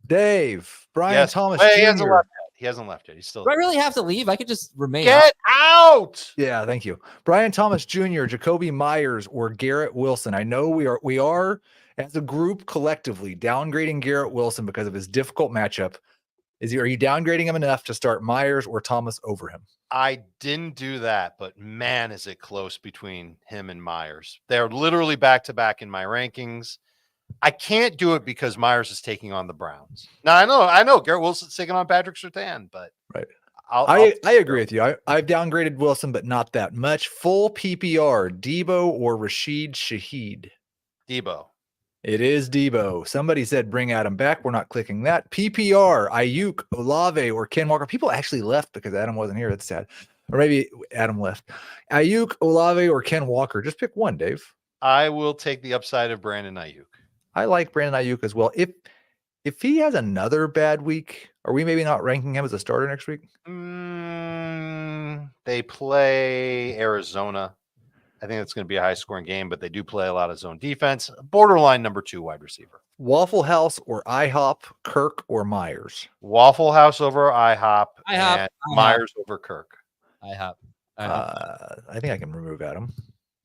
S3: Dave, Brian Thomas Jr.
S2: He hasn't left yet. He's still.
S1: Do I really have to leave? I could just remain.
S2: Get out.
S3: Yeah, thank you. Brian Thomas Jr., Jacoby Myers, or Garrett Wilson. I know we are as a group collectively downgrading Garrett Wilson because of his difficult matchup. Are you downgrading him enough to start Myers or Thomas over him?
S2: I didn't do that, but man, is it close between him and Myers. They're literally back to back in my rankings. I can't do it because Myers is taking on the Browns. Now I know Garrett Wilson's taking on Patrick Surtain, but
S3: right. I agree with you. I've downgraded Wilson, but not that much. Full PPR, Deebo or Rashid Shaheed?
S2: Deebo.
S3: It is Deebo. Somebody said bring Adam back. We're not clicking that. PPR, Aiyuk, Olave, or Ken Walker. People actually left because Adam wasn't here. That's sad. Or maybe Adam left. Aiyuk, Olave, or Ken Walker. Just pick one, Dave.
S2: I will take the upside of Brandon Aiyuk.
S3: I like Brandon Aiyuk as well. If he has another bad week, are we maybe not ranking him as a starter next week?
S2: They play Arizona. I think it's going to be a high-scoring game, but they do play a lot of zone defense. Borderline number 2 wide receiver.
S3: Waffle House or IHOP, Kirk or Myers?
S2: Waffle House over IHOP, and Myers over Kirk.
S1: IHOP.
S3: I think I can remove Adam.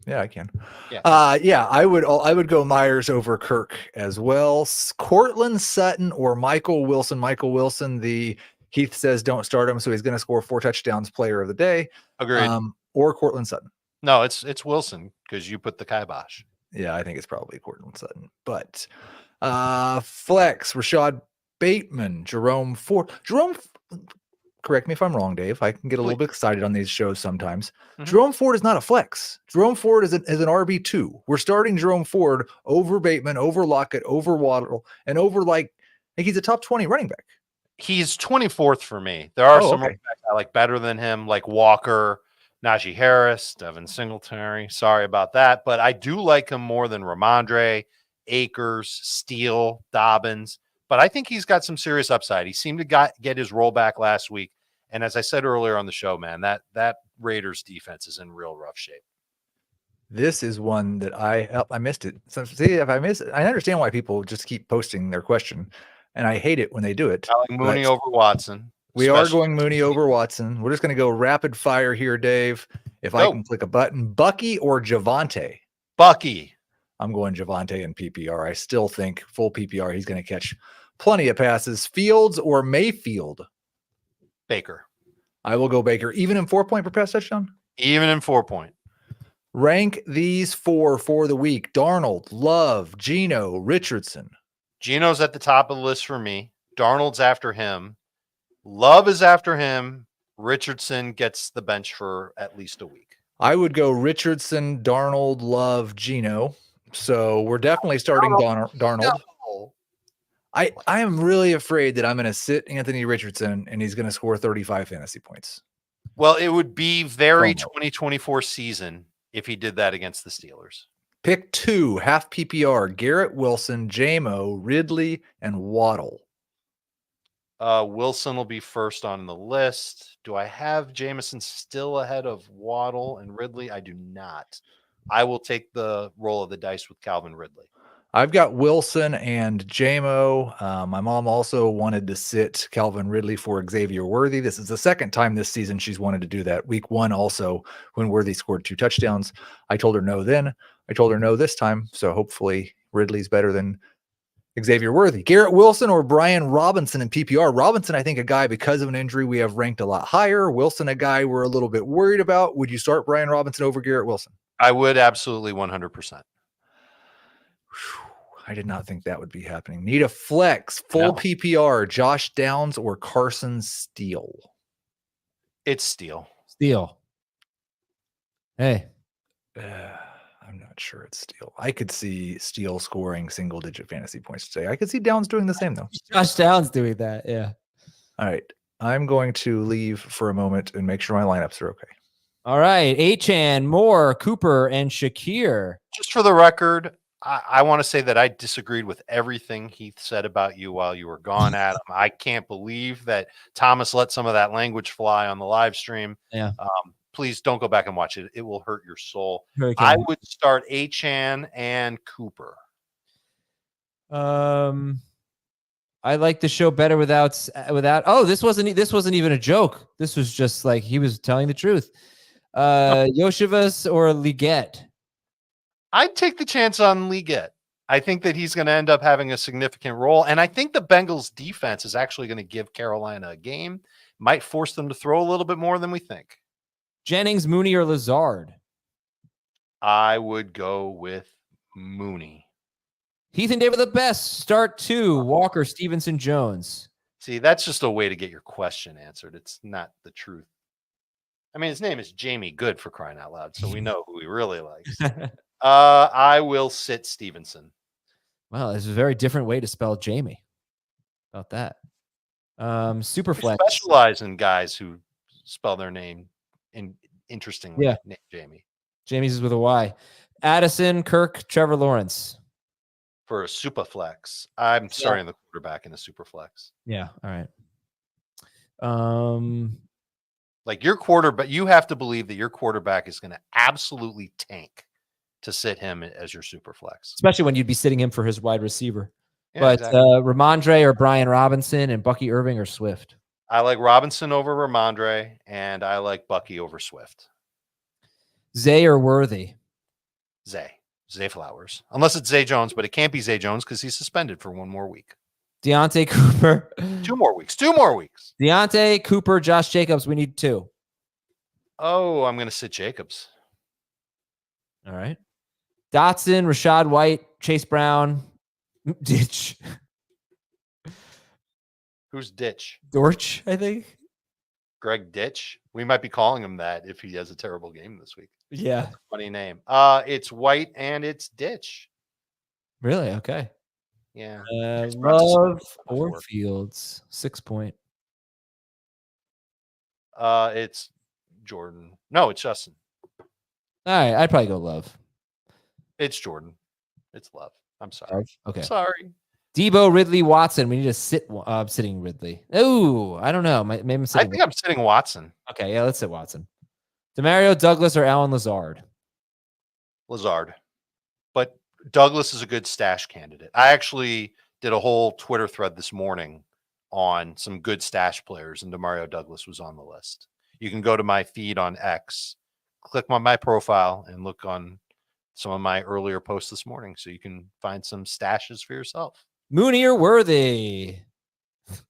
S3: Yeah, I can.
S2: Yeah.
S3: I would go Myers over Kirk as well. Cortland Sutton or Michael Wilson. Michael Wilson, Heath says don't start him, so he's going to score 4 touchdowns. Player of the day.
S2: Agreed.
S3: Or Cortland Sutton.
S2: No, it's Wilson because you put the kibosh.
S3: Yeah, I think it's probably Cortland Sutton. But flex, Rachaad Bateman, Jerome Ford. Correct me if I'm wrong, Dave. I can get a little bit excited on these shows sometimes. Mm-hmm. Jerome Ford is not a flex. Jerome Ford is an RB2. We're starting Jerome Ford over Bateman, over Lockett, over Waddle, and over he's a top 20 running back.
S2: He's 24th for me. There are some running backs I like better than him, like Walker, Najee Harris, Devin Singletary. Sorry about that. But I do like him more than Ramondre, Akers, Steele, Dobbins. But I think he's got some serious upside. He seemed to get his rollback last week. And as I said earlier on the show, man, that Raiders defense is in real rough shape.
S3: This is one that I missed it. So see, if I miss it, I understand why people just keep posting their question. And I hate it when they do it.
S2: Mooney over Watson.
S3: We are going Mooney over Watson. We're just going to go rapid fire here, Dave. If I can click a button, Bucky or Javonte?
S2: Bucky.
S3: I'm going Javonte in PPR. I still think full PPR, he's going to catch plenty of passes. Fields or Mayfield?
S2: Baker.
S3: I will go Baker. Even in 4-point per pass touchdown?
S2: Even in 4-point.
S3: Rank these 4 for the week. Darnold, Love, Geno, Richardson.
S2: Geno's at the top of the list for me. Darnold's after him. Love is after him. Richardson gets the bench for at least a week.
S3: I would go Richardson, Darnold, Love, Geno. So we're definitely starting Darnold.
S2: No.
S3: I am really afraid that I'm going to sit Anthony Richardson and he's going to score 35 fantasy points.
S2: Well, it would be very 2024 season if he did that against the Steelers.
S3: Pick 2, half PPR, Garrett Wilson, JMO, Ridley, and Waddle.
S2: Wilson will be first on the list. Do I have Jameson still ahead of Waddle and Ridley? I do not. I will take the roll of the dice with Calvin Ridley.
S3: I've got Wilson and JMO. My mom also wanted to sit Calvin Ridley for Xavier Worthy. This is the second time this season she's wanted to do that. Week 1 also, when Worthy scored 2 touchdowns. I told her no then. I told her no this time. So hopefully Ridley's better than Xavier Worthy. Garrett Wilson or Brian Robinson in PPR. Robinson, I think, a guy because of an injury we have ranked a lot higher. Wilson, a guy we're a little bit worried about. Would you start Brian Robinson over Garrett Wilson?
S2: I would absolutely 100%.
S3: I did not think that would be happening. Need a flex, full PPR, Josh Downs or Carson Steele?
S2: It's Steele.
S1: Steele. Hey.
S3: I'm not sure it's Steele. I could see Steele scoring single-digit fantasy points today. I could see Downs doing the same, though.
S1: Josh Downs doing that, yeah.
S3: All right. I'm going to leave for a moment and make sure my lineups are okay.
S1: All right. Achane, Moore, Cooper, and Shakir.
S2: Just for the record, I want to say that I disagreed with everything Heath said about you while you were gone, Adam. I can't believe that Thomas let some of that language fly on the live stream.
S1: Yeah.
S2: Please don't go back and watch it. It will hurt your soul.
S1: Hurricane.
S2: I would start Achane and Cooper.
S1: I like the show better without. Oh, this wasn't even a joke. This was just like he was telling the truth. Yoshivas or Liget?
S2: I'd take the chance on Liget. I think that he's going to end up having a significant role. And I think the Bengals defense is actually going to give Carolina a game. Might force them to throw a little bit more than we think.
S1: Jennings, Mooney, or Lazard?
S2: I would go with Mooney.
S1: Heath and David the best. Start 2. Walker, Stevenson, Jones.
S2: See, that's just a way to get your question answered. It's not the truth. I mean, his name is Jamie Good, for crying out loud, so we know who he really likes. I will sit Stevenson.
S1: Well, it's a very different way to spell Jamie. About that. Superflex.
S2: We specialize in guys who spell their name interestingly.
S1: Yeah.
S2: Named Jamie.
S1: Jamie's is with a Y. Addison, Kirk, Trevor Lawrence.
S2: For a superflex. I'm starting the quarterback in a superflex.
S1: Yeah. All right.
S2: Like your quarterback, you have to believe that your quarterback is going to absolutely tank to sit him as your superflex.
S1: Especially when you'd be sitting him for his wide receiver.
S2: Yeah,
S1: but
S2: exactly.
S1: Ramondre or Brian Robinson and Bucky Irving or Swift?
S2: I like Robinson over Ramondre, and I like Bucky over Swift.
S1: Zay or Worthy?
S2: Zay Flowers. Unless it's Zay Jones, but it can't be Zay Jones because he's suspended for 1 more week.
S1: Diontae, Cooper.
S2: 2 more weeks. 2 more weeks.
S1: Diontae, Cooper, Josh Jacobs. We need 2.
S2: Oh, I'm going to sit Jacobs.
S1: All right. Dotson, Rachaad White, Chase Brown, Ditch.
S2: Who's Ditch?
S1: Dortch, I think.
S2: Greg Ditch. We might be calling him that if he has a terrible game this week.
S1: Yeah.
S2: Funny name. It's White and it's Ditch.
S1: Really? Okay.
S2: Yeah.
S1: Love or Fields. 6 point.
S2: It's Jordan. No, it's Justin.
S1: All right. I'd probably go Love.
S2: It's Jordan. It's Love. I'm sorry.
S1: Okay.
S2: Sorry.
S1: Deebo, Ridley, Watson. We need to sit sitting Ridley. Oh, I don't know. Maybe I'm sitting.
S2: I think I'm sitting Watson.
S1: Okay, yeah, let's sit Watson. Demario Douglas or Alan Lazard?
S2: Lazard. But Douglas is a good stash candidate. I actually did a whole Twitter thread this morning on some good stash players, and Demario Douglas was on the list. You can go to my feed on X, click on my profile, and look on some of my earlier posts this morning so you can find some stashes for yourself.
S1: Mooney or Worthy?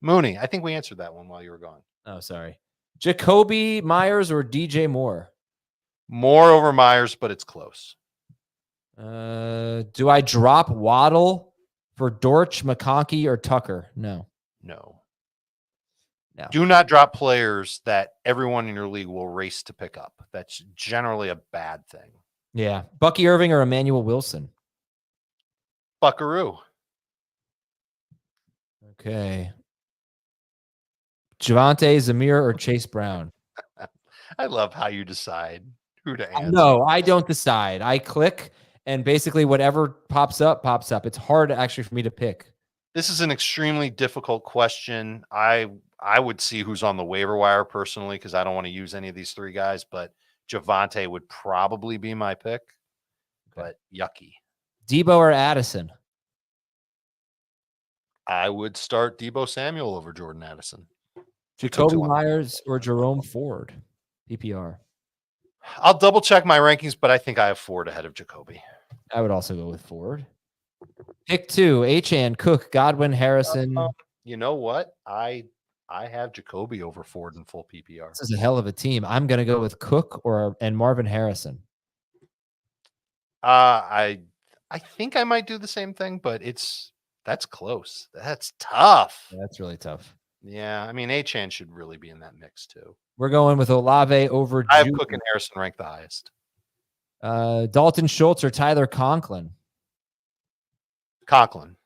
S2: Mooney. I think we answered that one while you were gone.
S1: Oh, sorry. Jacoby Myers or DJ Moore?
S2: Moore over Myers, but it's close.
S1: Do I drop Waddle for Dortch, McConkey, or Tucker? No.
S2: Do not drop players that everyone in your league will race to pick up. That's generally a bad thing.
S1: Yeah. Bucky Irving or Emmanuel Wilson?
S2: Buckaroo.
S1: Okay. Javonte, Zamir, or Chase Brown?
S2: I love how you decide who to answer.
S1: No, I don't decide. I click And basically whatever pops up, pops up. It's hard actually for me to pick.
S2: This is an extremely difficult question. I would see who's on the waiver wire personally because I don't want to use any of these three guys, but DeVonta would probably be my pick. But yucky.
S1: Deebo or Addison?
S2: I would start Deebo Samuel over Jordan Addison.
S1: Jacoby Myers or Jerome Ford? PPR.
S2: I'll double check my rankings, but I think I have Ford ahead of Jacoby.
S1: I would also go with Ford. Pick 2, Achane, Cook, Godwin, Harrison.
S2: You know what? I have Jacoby over Ford in full PPR.
S1: This is a hell of a team. I'm going to go with Cook and Marvin Harrison.
S2: I think I might do the same thing, but that's close. That's tough.
S1: Yeah, that's really tough.
S2: Yeah, I mean, Achane should really be in that mix too.
S1: We're going with Olave over
S2: I have Cook and Harrison ranked the highest.
S1: Dalton Schultz or Tyler Conklin?
S2: Conklin.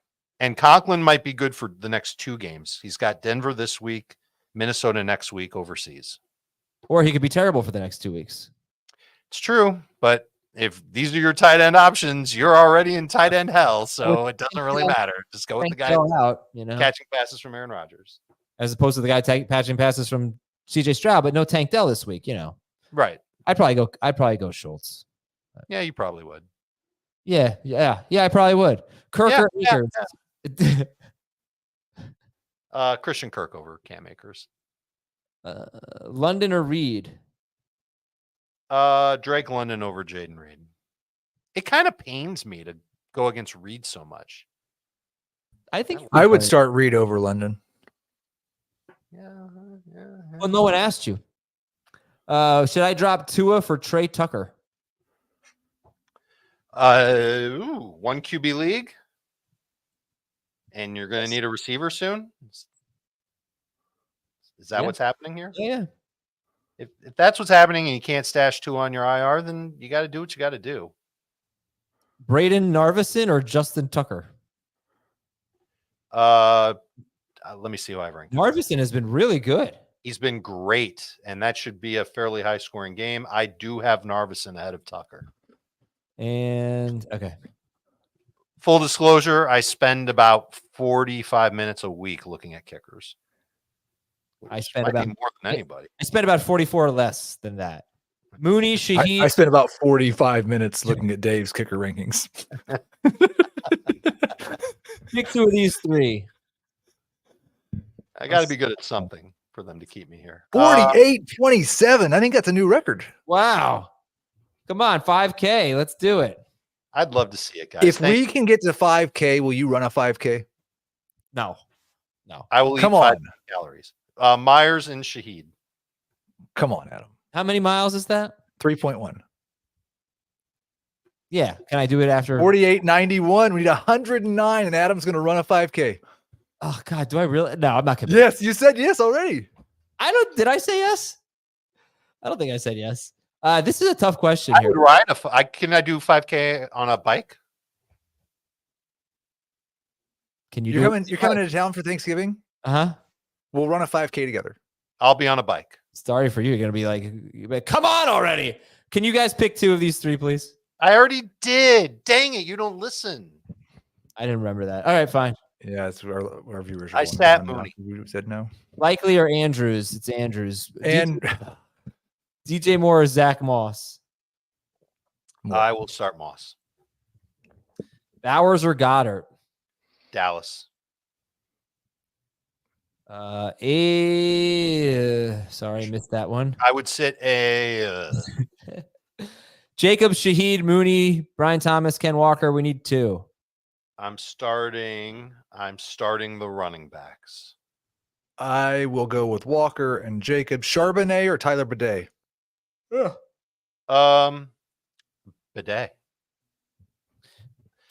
S2: And Conklin might be good for the next 2 games. He's got Denver this week, Minnesota next week overseas.
S1: Or he could be terrible for the next 2 weeks.
S2: It's true, but if these are your tight end options, you're already in tight end hell, so it doesn't really matter. Just go with the guy
S1: out,
S2: catching passes from Aaron Rodgers.
S1: As opposed to the guy catching passes from CJ Stroud, but no Tank Dell this week,
S2: Right.
S1: I'd probably go Schultz.
S2: Yeah, you probably would.
S1: Yeah, I probably would. Kirk or Akers?
S2: Christian Kirk over Cam Akers.
S1: London or Reed?
S2: Drake London over Jaden Reed. It kind of pains me to go against Reed so much.
S1: I think
S3: I would start Reed over London.
S2: Yeah.
S1: Well, no one asked you. Should I drop Tua for Trey Tucker?
S2: 1 QB league, and you're going to need a receiver soon. Is that what's happening here?
S1: Yeah.
S2: If that's what's happening and you can't stash 2 on your IR, then you got to do what you got to do.
S1: Braden Narvison or Justin Tucker?
S2: Let me see who I've ranked.
S1: Narvison has been really good.
S2: He's been great, and that should be a fairly high-scoring game. I do have Narvison ahead of Tucker.
S1: And okay.
S2: Full disclosure, I spend about 45 minutes a week looking at kickers.
S1: I spend about
S2: more than anybody.
S1: I spent about 44 or less than that. Mooney, Shaheed.
S3: I spent about 45 minutes looking at Dave's kicker rankings.
S1: Pick 2 of these 3.
S2: I got to be good at something for them to keep me here.
S3: 48-27. I think that's a new record.
S1: Wow. Come on, 5K. Let's do it.
S2: I'd love to see it, guys.
S3: If we can get to 5K, will you run a 5K?
S1: No.
S2: I will eat 5 calories. Myers and Shaheed.
S3: Come on, Adam.
S1: How many miles is that?
S3: 3.1.
S1: Yeah. Can I do it after
S3: 48-91? We need 109, and Adam's going to run a 5K.
S1: Oh God, do I really? No, I'm not gonna.
S3: Yes, you said yes already.
S1: Did I say yes? I don't think I said yes. This is a tough question
S2: I
S1: here.
S2: would ride can I do 5K on a bike?
S1: Can you?
S3: You're coming into town for Thanksgiving?
S1: Uh-huh.
S3: We'll run a 5K together.
S2: I'll be on a bike.
S1: Sorry for you. You're gonna be like, come on already. Can you guys pick 2 of these 3, please?
S2: I already did. Dang it, you don't listen.
S1: I didn't remember that. All right, fine.
S3: Yeah, it's our viewers.
S2: I sat Mooney.
S3: We said no.
S1: Likely or Andrews? It's Andrews.
S3: And
S1: DJ Moore or Zach Moss?
S2: I will start Moss.
S1: Bowers or Goddard?
S2: Dallas.
S1: Sorry, missed that one.
S2: I would sit a
S1: Jacob, Shaheed, Mooney, Brian Thomas, Ken Walker. We need 2.
S2: I'm starting the running backs.
S3: I will go with Walker and Jacob. Charbonnet or Tyler Bidet?
S2: Bidet.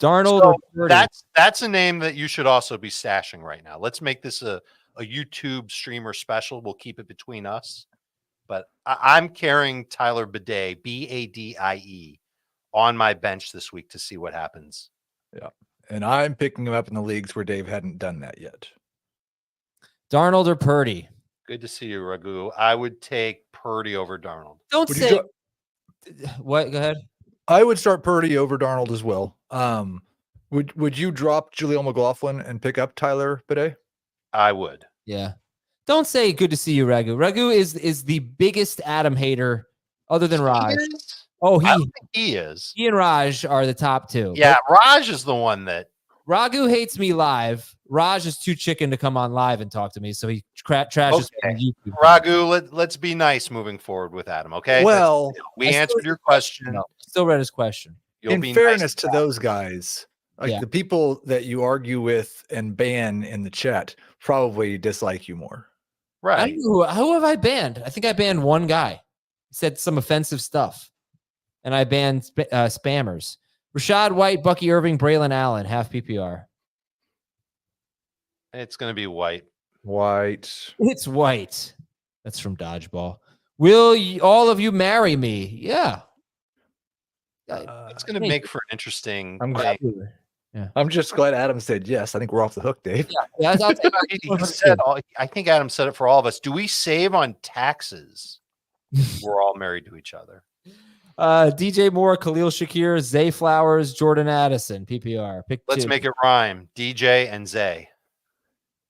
S1: Darnold.
S2: So that's a name that you should also be stashing right now. Let's make this a YouTube streamer special. We'll keep it between us. But I'm carrying Tyler Bidet, Badie, on my bench this week to see what happens.
S3: Yeah. And I'm picking him up in the leagues where Dave hadn't done that yet.
S1: Darnold or Purdy?
S2: Good to see you, Ragu. I would take Purdy over Darnold.
S1: Don't say what. Go ahead.
S3: I would start Purdy over Darnold as well. Would you drop Jaleel McLaughlin and pick up Tyler Bidet?
S2: I would.
S1: Yeah. Don't say good to see you, Ragu. Ragu is the biggest Adam hater other than Raj. Oh,
S2: I don't think he is.
S1: He and Raj are the top two.
S2: Yeah, Raj is the one that.
S1: Ragu hates me live. Raj is too chicken to come on live and talk to me, so he trashes me on YouTube.
S2: Ragu, let's be nice moving forward with Adam, okay?
S3: Well,
S2: we answered your question.
S1: No, still read his question.
S3: In fairness to those guys, like the people that you argue with and ban in the chat probably dislike you more.
S2: Right.
S1: Who have I banned? I think I banned one guy. He said some offensive stuff. And I banned spammers. Rachaad White, Bucky Irving, Braylon Allen, half PPR.
S2: It's going to be White.
S1: It's White. That's from Dodgeball. Will all of you marry me? Yeah.
S2: It's going to make for an interesting.
S3: I'm glad. Yeah. I'm just glad Adam said yes. I think we're off the hook, Dave.
S1: Yeah.
S2: I think Adam said it for all of us. Do we save on taxes? We're all married to each other.
S1: DJ Moore, Khalil Shakir, Zay Flowers, Jordan Addison, PPR.
S2: Let's make it rhyme. DJ and Zay.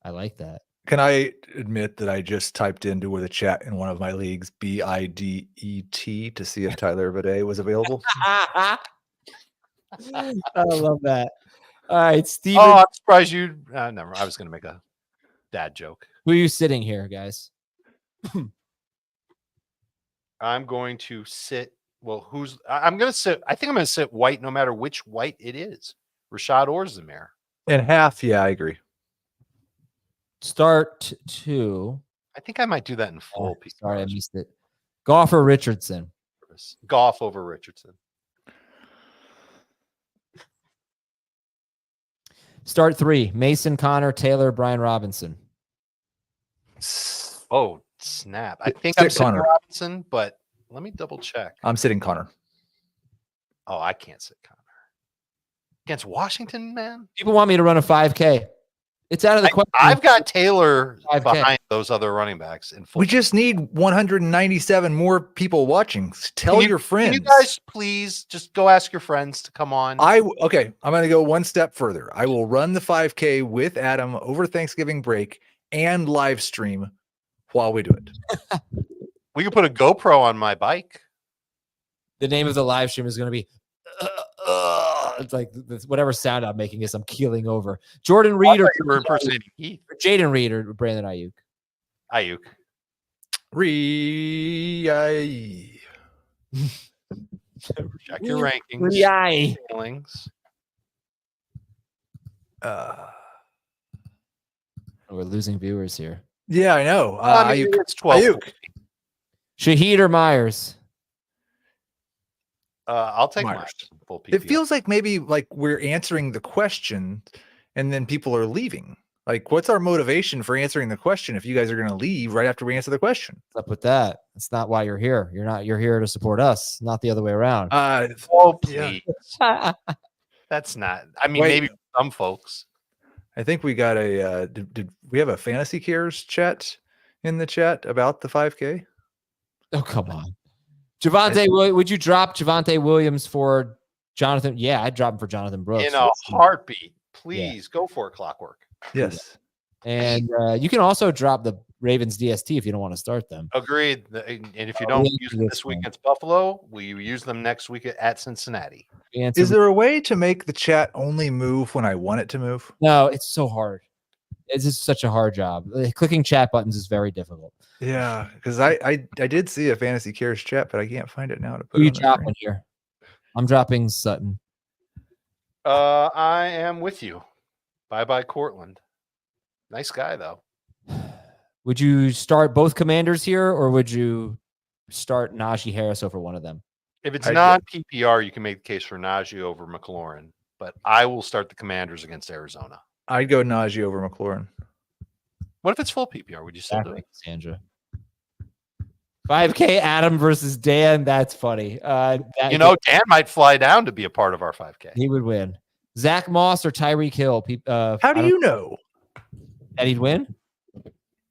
S1: I like that.
S3: Can I admit that I just typed into the chat in one of my leagues BIDET to see if Tyler Bidet was available?
S1: I love that. All right, Steven.
S2: Oh, I'm surprised you. Never. I was going to make a dad joke.
S1: Who are you sitting here, guys?
S2: I'm going to sit. Well, I'm going to sit. I think I'm going to sit White no matter which White it is. Rachaad or Zamir.
S3: In half, yeah, I agree.
S1: Start 2.
S2: I think I might do that in full.
S1: Sorry, I missed it. Goff or Richardson?
S2: Goff over Richardson.
S1: Start 3. Mason, Connor, Taylor, Brian Robinson.
S2: Oh, snap. I think I'm sitting Robinson, but let me double check.
S3: I'm sitting Connor.
S2: Oh, I can't sit Connor. Against Washington, man?
S1: People want me to run a 5K. It's out of the question.
S2: I've got Taylor 5K. Behind those other running backs. In full.
S3: We just need 197 more people watching. Tell your friends.
S2: Can you guys please just go ask your friends to come on?
S3: Okay, I'm going to go one step further. I will run the 5K with Adam over Thanksgiving break and live stream while we do it.
S2: We could put a GoPro on my bike.
S1: The name of the live stream is going to be it's like whatever sound I'm making is I'm keeling over. Jordan Reed or
S2: impersonating Heath.
S1: Jaden Reed or Brandon Aiyuk.
S2: Aiyuk. Check your rankings. Feelings.
S1: We're losing viewers here.
S3: Yeah, I know.
S2: Aiyuk. It's 12.
S3: Aiyuk.
S1: Shaheed or Myers?
S2: I'll take Myers. Full PPR.
S3: It feels like maybe like we're answering the question and then people are leaving. Like, what's our motivation for answering the question if you guys are going to leave right after we answer the question?
S1: What's up with that? That's not why you're here. You're here to support us, not the other way around.
S2: Oh, please. Yeah. That's not. I mean, maybe some folks.
S3: I think we got a. Did we have a Fantasy Cares chat in the chat about the 5K?
S1: Oh, come on. Javonte, would you drop Javonte Williams for Jonathan? Yeah, I'd drop him for Jonathan Brooks.
S2: In a heartbeat. Please go for it, Clockwork.
S3: Yes.
S1: And you can also drop the Ravens DST if you don't want to start them.
S2: Agreed. And if you don't use them this week against Buffalo, we use them next week at Cincinnati.
S3: Is there a way to make the chat only move when I want it to move?
S1: No, it's so hard. It's just such a hard job. Clicking chat buttons is very difficult.
S3: Yeah, because I did see a Fantasy Cares chat, but I can't find it now to put.
S1: Who are you dropping here? I'm dropping Sutton.
S2: I am with you. Bye, Cortland. Nice guy, though.
S1: Would you start both commanders here, or would you start Najee Harris over one of them?
S2: If it's non-PPR, you can make the case for Najee over McLaurin, but I will start the commanders against Arizona.
S3: I'd go Najee over McLaurin.
S2: What if it's full PPR? Would you still do it?
S1: Sandra. 5K Adam versus Dan. That's funny.
S2: Dan might fly down to be a part of our 5K.
S1: He would win. Zach Moss or Tyreek Hill?
S3: How do you know
S1: that he'd win?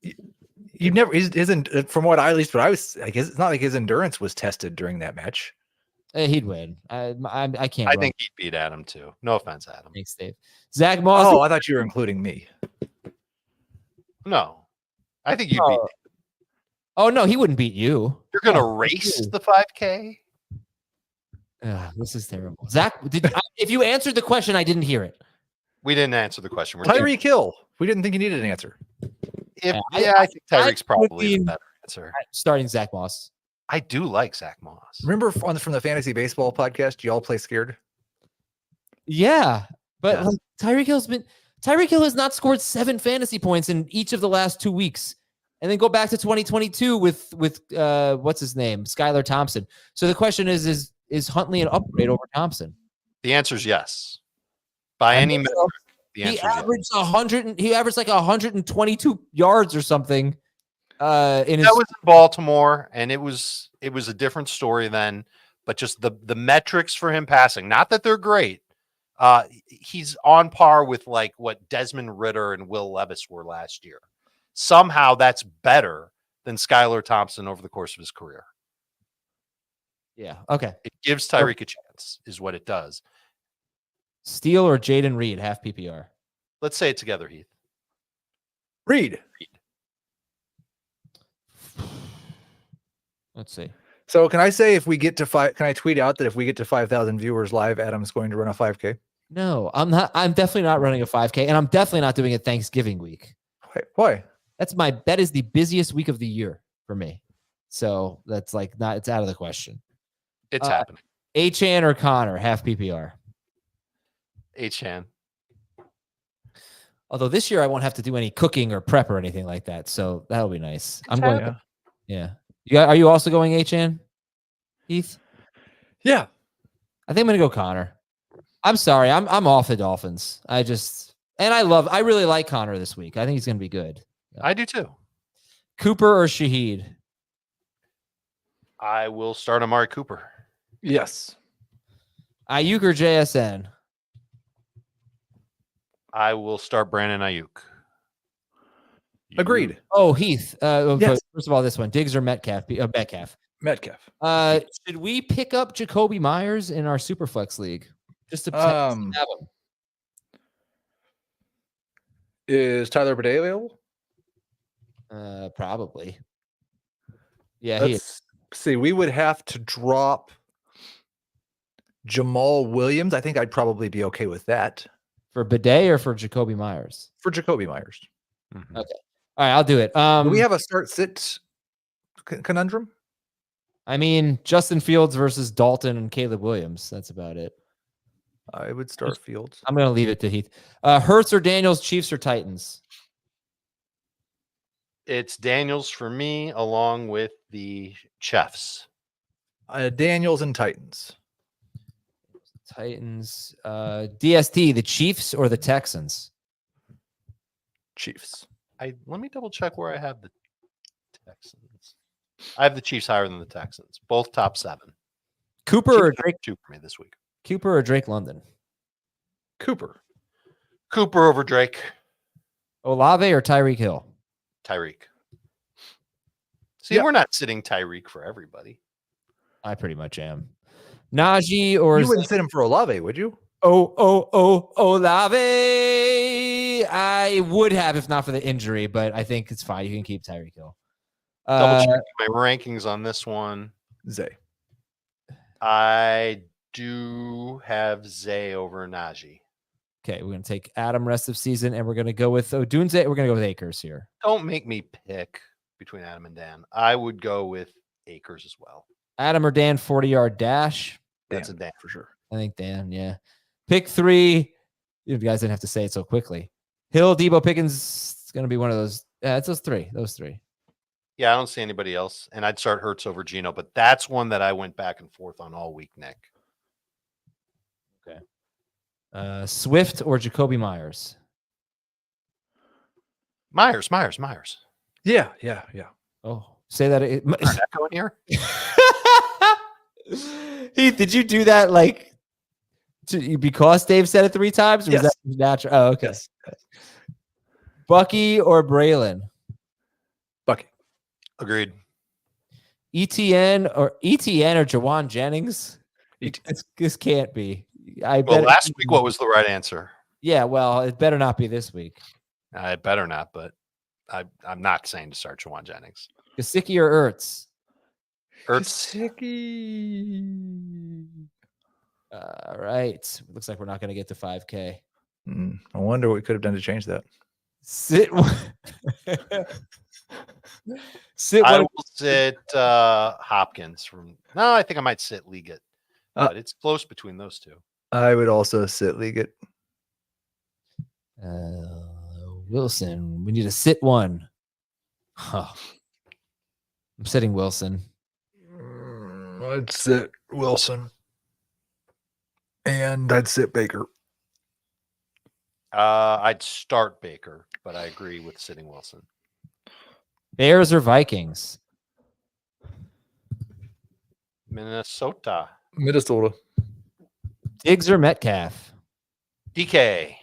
S3: You never isn't from what I guess it's not like his endurance was tested during that match.
S1: He'd win. I can't.
S2: I
S1: run.
S2: think he'd beat Adam too. No offense, Adam.
S1: Thanks, Dave. Zach Moss.
S3: Oh, I thought you were including me.
S2: No, I think you'd beat.
S1: Oh no, he wouldn't beat you.
S2: You're gonna
S1: Oh,
S2: race
S1: you.
S2: the 5K.
S1: This is terrible. Zach, if you answered the question, I didn't hear it.
S2: We didn't answer the question.
S3: Tyreek Hill. We didn't think you needed an answer.
S2: I think Tyreek's probably the better answer.
S1: Starting Zach Moss.
S2: I do like Zach Moss.
S3: Remember from the Fantasy Baseball podcast, you all play scared?
S1: Yeah, but
S2: Yeah.
S1: like, Tyreek Hill has not scored 7 fantasy points in each of the last 2 weeks, and then go back to 2022 with what's his name, Skylar Thompson. So the question is Huntley an upgrade over Thompson?
S2: The answer is yes. By any measure, the
S1: He
S2: answer is yes.
S1: averaged 100. He averaged like 122 yards or something. In his
S2: That was in Baltimore, and it was a different story then. But just the metrics for him passing, not that they're great. He's on par with like what Desmond Ridder and Will Levis were last year. Somehow that's better than Skylar Thompson over the course of his career.
S1: yeah. Okay.
S2: It gives Tyreek a chance, is what it does.
S1: Steele or Jaden Reed, half PPR.
S2: Let's say it together, Heath.
S3: Reed.
S1: Let's see.
S3: So can I say if we get to 5? Can I tweet out that if we get to 5,000 viewers live, Adam's going to run a 5K?
S1: No, I'm not. I'm definitely not running a 5K, and I'm definitely not doing it Thanksgiving week.
S3: Why?
S1: That is the busiest week of the year for me. So that's like not. It's out of the question.
S2: It's happening.
S1: Achan or Connor, half PPR.
S2: Achan.
S1: Although this year I won't have to do any cooking or prep or anything like that, so that'll be nice. I'm going.
S3: Yeah.
S1: Yeah. Are you also going Achan, Heath?
S3: Yeah.
S1: I think I'm gonna go Connor. I'm sorry. I'm off the Dolphins. I really like Connor this week. I think he's gonna be good.
S2: I do too.
S1: Cooper or Shaheed?
S2: I will start Amari Cooper.
S3: Yes.
S1: Aiyuk or JSN?
S2: I will start Brandon Aiyuk.
S3: Agreed.
S1: Oh, Heath.
S3: Yes.
S1: First of all, this one. Diggs or Metcalf?
S3: Metcalf.
S1: Should we pick up Jacoby Myers in our Superflex league? Just to have him.
S3: Is Tyler Bidet available?
S1: Probably. Yeah, he is.
S3: Let's see. We would have to drop Jamal Williams. I think I'd probably be okay with that.
S1: For Bidet or for Jacoby Myers?
S3: For Jacoby Myers.
S2: Mhm.
S1: Okay. All right, I'll do it.
S3: Do we have a start-sit conundrum?
S1: I mean, Justin Fields versus Dalton and Caleb Williams. That's about it.
S3: I would start Fields.
S1: I'm going to leave it to Heath. Hurts or Daniels, Chiefs or Titans?
S2: It's Daniels for me, along with the Chiefs.
S3: Daniels and Titans.
S1: Titans. DST, the Chiefs or the Texans?
S3: Chiefs.
S2: Let me double check where I have the Texans. I have the Chiefs higher than the Texans. Both top 7.
S1: Cooper or Drake?
S2: Two for me this week.
S1: Cooper or Drake London?
S3: Cooper.
S2: Cooper over Drake.
S1: Olave or Tyreek Hill?
S2: Tyreek. See,
S3: Yeah.
S2: we're not sitting Tyreek for everybody.
S1: I pretty much am. Najee or
S3: You wouldn't sit him for Olave, would you?
S1: Olave. I would have if not for the injury, but I think it's fine. You can keep Tyreek Hill.
S2: Double checking my rankings on this one.
S3: Zay.
S2: I do have Zay over Najee.
S1: Okay, we're going to take Adam rest of season, and we're going to go with Odunze. We're going to go with Akers here.
S2: Don't make me pick between Adam and Dan. I would go with Akers as well.
S1: Adam or Dan, 40-yard dash.
S2: That's a Dan
S3: for sure.
S1: I think Dan, yeah. Pick 3. You guys didn't have to say it so quickly. Hill, Deebo, Pickens. It's going to be one of those. It's those three.
S2: Yeah, I don't see anybody else. And I'd start Hurts over Geno, but that's one that I went back and forth on all week, Nick.
S1: Okay. Swift or Jacoby Myers?
S2: Myers.
S3: Yeah.
S1: Oh, say that.
S2: Is that going here?
S1: Heath, did you do that because Dave said it 3 times? Or
S3: Yes.
S1: Was that natural? Oh, okay.
S3: Yes.
S1: Bucky or Braylon?
S3: Bucky.
S2: Agreed.
S1: ETN or Jawan Jennings? This can't be. I
S2: Well,
S1: bet
S2: last week, what was the right answer?
S1: Yeah, well, it better not be this week.
S2: It better not, but I'm not saying to start Jawan Jennings.
S1: Gesicki or Ertz? All right. Looks like we're not going to get to 5K.
S3: I wonder what we could have done to change that.
S1: Sit.
S2: I will sit Hopkins from. No, I think I might sit Liggett. But it's close between those two.
S3: I would also sit Liggett.
S1: Wilson. We need to sit one. Oh. I'm sitting Wilson.
S3: I'd sit Wilson. And I'd sit Baker.
S2: I'd start Baker, but I agree with sitting Wilson.
S1: Bears or Vikings?
S2: Minnesota.
S1: Diggs or Metcalf?
S2: DK.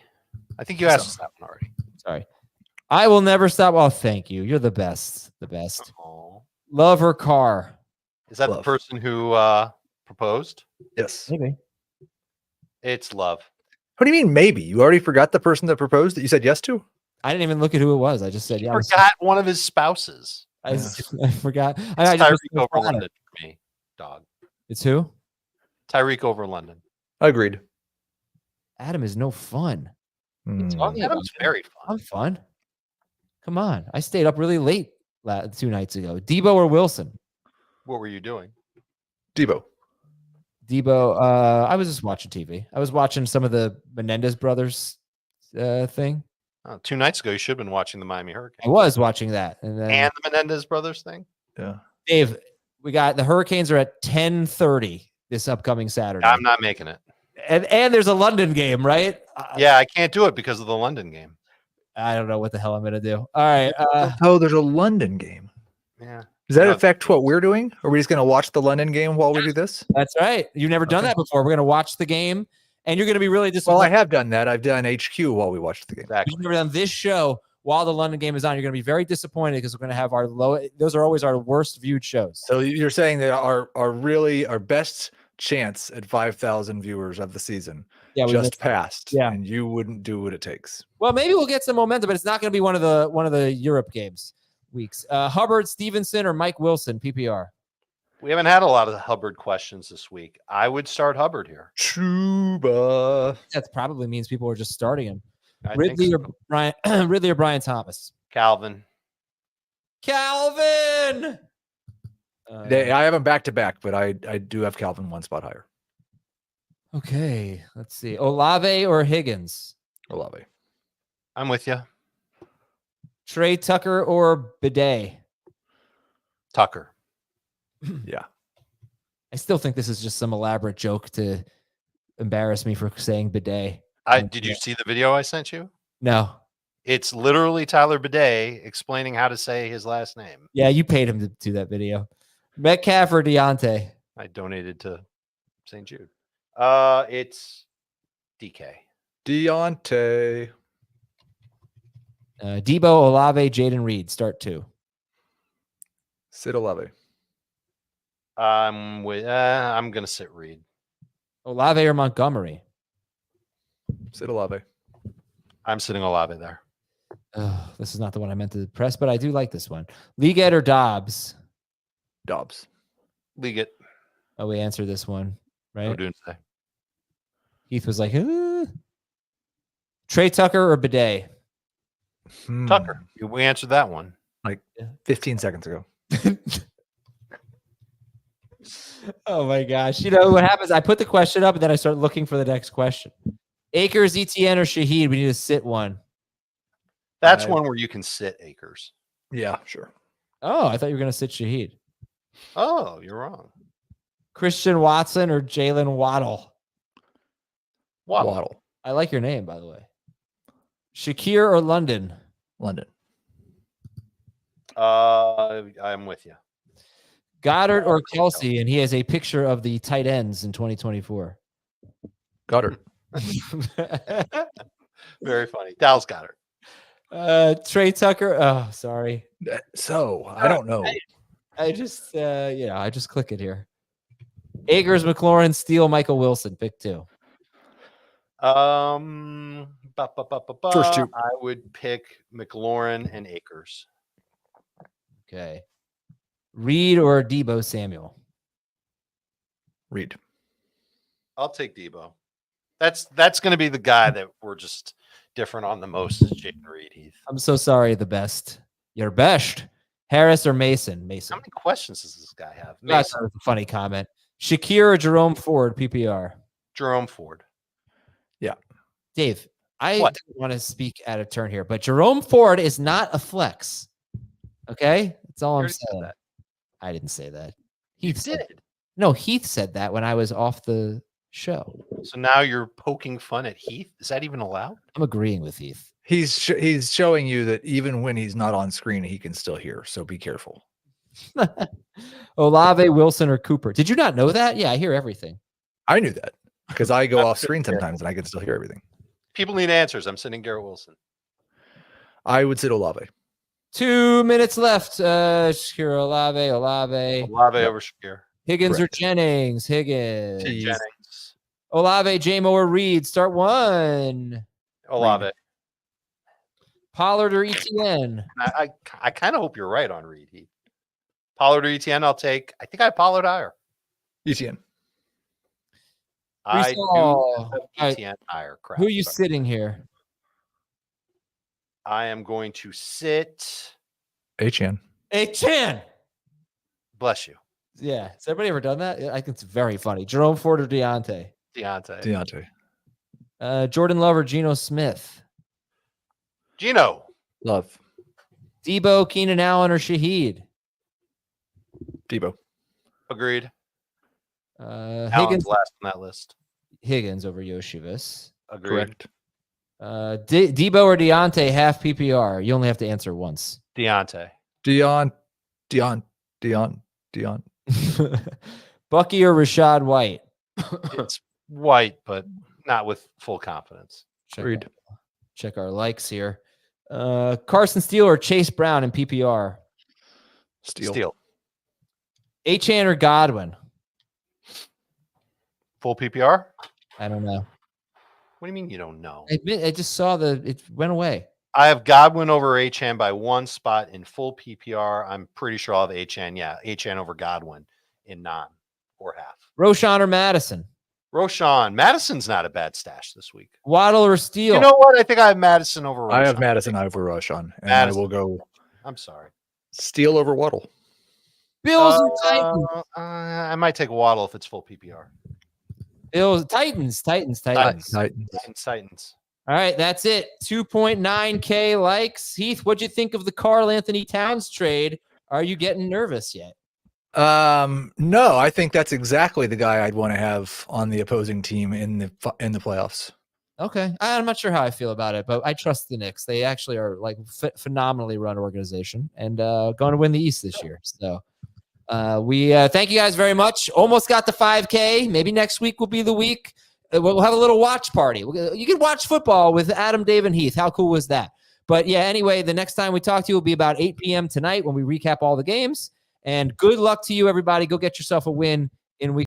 S2: I think you asked us that one already.
S1: Sorry. I will never stop. Oh, thank you. You're the best. The best.
S2: Oh.
S1: Love or Carr?
S2: Is that the person who proposed?
S3: Yes.
S1: Maybe.
S2: It's Love.
S3: What do you mean maybe? You already forgot the person that proposed that you said yes to?
S1: I didn't even look at who it was. I just said,
S2: You
S1: yeah.
S2: forgot one of his spouses.
S1: I forgot. I
S2: Tyreek
S1: just
S2: over London for me, dog.
S1: It's who?
S2: Tyreek over London.
S3: Agreed.
S1: Adam is no fun.
S2: Adam's very fun.
S1: I'm fun. Come on. I stayed up really late 2 nights ago. Deebo or Wilson?
S2: What were you doing?
S3: Deebo.
S1: I was just watching TV. I was watching some of the Menendez brothers thing.
S2: 2 nights ago, you should have been watching the Miami Hurricanes.
S1: I was watching that. And
S2: the Menendez brothers thing?
S3: Yeah.
S1: Dave, we got the Hurricanes are at 10:30 this upcoming Saturday.
S2: I'm not making it.
S1: And there's a London game, right?
S2: Yeah, I can't do it because of the London game.
S1: I don't know what the hell I'm going to do. All right.
S3: There's a London game.
S2: Yeah.
S3: Does that affect what we're doing? Are we just going to watch the London game while we do this?
S1: That's right. You've never done that before. We're going to watch the game, and you're going to be really disappointed.
S3: Well, I have done that. I've done HQ while we watched the game.
S2: Exactly.
S1: You've never done this show while the London game is on. You're going to be very disappointed because we're going to have those are always our worst viewed shows.
S3: So you're saying that our best chance at 5,000 viewers of the season just passed.
S1: Yeah.
S3: And you wouldn't do what it takes.
S1: Well, maybe we'll get some momentum, but it's not going to be one of the Europe games weeks. Hubbard, Stevenson, or Mike Wilson, PPR?
S2: We haven't had a lot of Hubbard questions this week. I would start Hubbard here.
S3: Chuba.
S1: That probably means people are just starting him.
S2: I
S1: Ridley
S2: think
S1: or
S2: so.
S1: Brian Ridley or Brian Thomas?
S2: Calvin.
S1: Calvin.
S3: I have them back to back, but I do have Calvin one spot higher.
S1: Okay, let's see. Olave or Higgins?
S3: Olave.
S2: I'm with you.
S1: Trey Tucker or Bidet?
S2: Tucker.
S3: Yeah.
S1: I still think this is just some elaborate joke to embarrass me for saying Bidet.
S2: Did you see the video I sent you?
S1: No.
S2: It's literally Tyler Bidet explaining how to say his last name.
S1: Yeah, you paid him to do that video. Metcalf or Diontae?
S2: I donated to St. Jude. It's DK.
S3: Diontae.
S1: Deebo, Olave, Jaden Reed. Start 2.
S3: Sit Olave.
S2: I'm gonna sit Reed.
S1: Olave or Montgomery?
S3: Sit Olave.
S2: I'm sitting Olave there.
S1: Oh, this is not the one I meant to press, but I do like this one. Liggett or Dobbs?
S3: Dobbs.
S2: Liggett.
S1: Oh, we answered this one, right?
S2: No doomsday.
S1: Heath was like, Trey Tucker or Bidet?
S2: Tucker. We answered that one.
S3: Like 15 seconds ago.
S1: Oh my gosh. You know what happens? I put the question up and then I start looking for the next question. Akers, ETN, or Shaheed? We need to sit one.
S2: That's one where you can sit Akers.
S3: Yeah, sure.
S1: Oh, I thought you were going to sit Shaheed.
S2: Oh, you're wrong.
S1: Christian Watson or Jalen Waddle?
S3: Waddle.
S1: I like your name, by the way. Shakir or London?
S3: London.
S2: I'm with you.
S1: Goddard or Kelsey? And he has a picture of the tight ends in 2024.
S3: Goddard.
S2: Very funny. Dallas Goddard.
S1: Trey Tucker. Oh, sorry.
S3: So I don't know.
S1: I just, I just click it here. Akers, McLaurin, Steele, Michael Wilson. Pick 2.
S3: First 2.
S2: I would pick McLaurin and Akers.
S1: Okay. Reed or Deebo Samuel?
S3: Reed.
S2: I'll take Deebo. That's going to be the guy that we're just different on the most is Jalen Reed, Heath.
S1: I'm so sorry. The best. Your best. Harris or Mason? Mason.
S2: How many questions does this guy have?
S1: That's
S2: Mason.
S1: a funny comment. Shakir or Jerome Ford? PPR.
S2: Jerome Ford.
S1: Dave, I
S2: What?
S1: don't want to speak out of turn here, but Jerome Ford is not a flex. Okay? That's all
S2: You
S1: I'm
S2: already said
S1: saying.
S2: that.
S1: I didn't say that.
S2: You
S1: Heath said
S2: did.
S1: No, Heath said that when I was off the show.
S2: So now you're poking fun at Heath. Is that even allowed?
S1: I'm agreeing with Heath.
S3: He's showing you that even when he's not on screen, he can still hear. So be careful.
S1: Olave, Wilson, or Cooper. Did you not know that? Yeah, I hear everything.
S3: I knew that because I go
S2: I'm
S3: off
S2: sitting
S3: screen
S2: here.
S3: sometimes and I can still hear everything.
S2: People need answers. I'm sitting Garrett Wilson.
S3: I would sit Olave.
S1: 2 minutes left. Shakir, Olave.
S2: Olave
S3: Yep.
S2: over Shakir.
S1: Higgins
S3: Correct.
S1: or Jennings? Higgins.
S3: Jeez.
S2: Jennings.
S1: Olave, J-Mo, or Reed. Start 1.
S2: Olave.
S1: Pollard or ETN?
S2: I kind of hope you're right on Reed, Heath. Pollard or ETN, I'll take. I think I have Pollard higher.
S3: ETN.
S2: I do
S1: All
S2: have
S1: right.
S2: ETN higher. Crap.
S1: Who are you
S2: Sorry.
S1: sitting here?
S2: I am going to sit.
S3: HN.
S1: Chan.
S2: Bless you.
S1: Yeah. Has everybody ever done that? I think it's very funny. Jerome Ford or Diontae?
S2: Diontae.
S3: Deontay.
S1: Jordan Love or Geno Smith?
S2: Gino.
S3: Love.
S1: Deebo, Keenan Allen, or Shaheed?
S3: Deebo.
S2: Agreed.
S1: Higgins,
S2: Allen's last on that list.
S1: Higgins over Yoshivas.
S2: Agreed.
S3: Correct.
S1: Deebo or Diontae, half PPR. You only have to answer once.
S2: Diontae.
S3: Dion.
S1: Bucky or Rachaad White?
S2: It's White, but not with full confidence.
S3: Agreed.
S1: Check our likes here. Carson Steele or Chase Brown in PPR?
S3: Steele.
S1: Achane or Godwin?
S2: Full PPR?
S1: I don't know.
S2: What do you mean you don't know?
S1: I just saw it went away.
S2: I have Godwin over Achane by 1 spot in full PPR. I'm pretty sure I'll have Achane. Yeah, Achane over Godwin in non or half.
S1: Roshan or Madison?
S2: Roshan. Madison's not a bad stash this week.
S1: Waddle or Steele?
S2: You know what? I think I have Madison over Roshan.
S3: I have Madison over Roshan. And
S2: Madison.
S3: I will go
S2: I'm sorry.
S3: Steele over Waddle.
S1: Bills or Titans?
S2: I might take Waddle if it's full PPR.
S1: Bills, Titans.
S3: Titans.
S2: Titans.
S1: All right, that's it. 2.9K likes. Heath, what'd you think of the Karl Anthony Towns trade? Are you getting nervous yet?
S3: No, I think that's exactly the guy I'd want to have on the opposing team in the playoffs.
S1: Okay, I'm not sure how I feel about it, but I trust the Knicks. They actually are like phenomenally run organization and going to win the East this year. So we thank you guys very much. Almost got to 5K. Maybe next week will be the week. We'll have a little watch party. You can watch football with Adam, Dave, and Heath. How cool was that? But yeah, anyway, the next time we talk to you will be about 8 p.m. tonight when we recap all the games. And good luck to you, everybody. Go get yourself a win in week.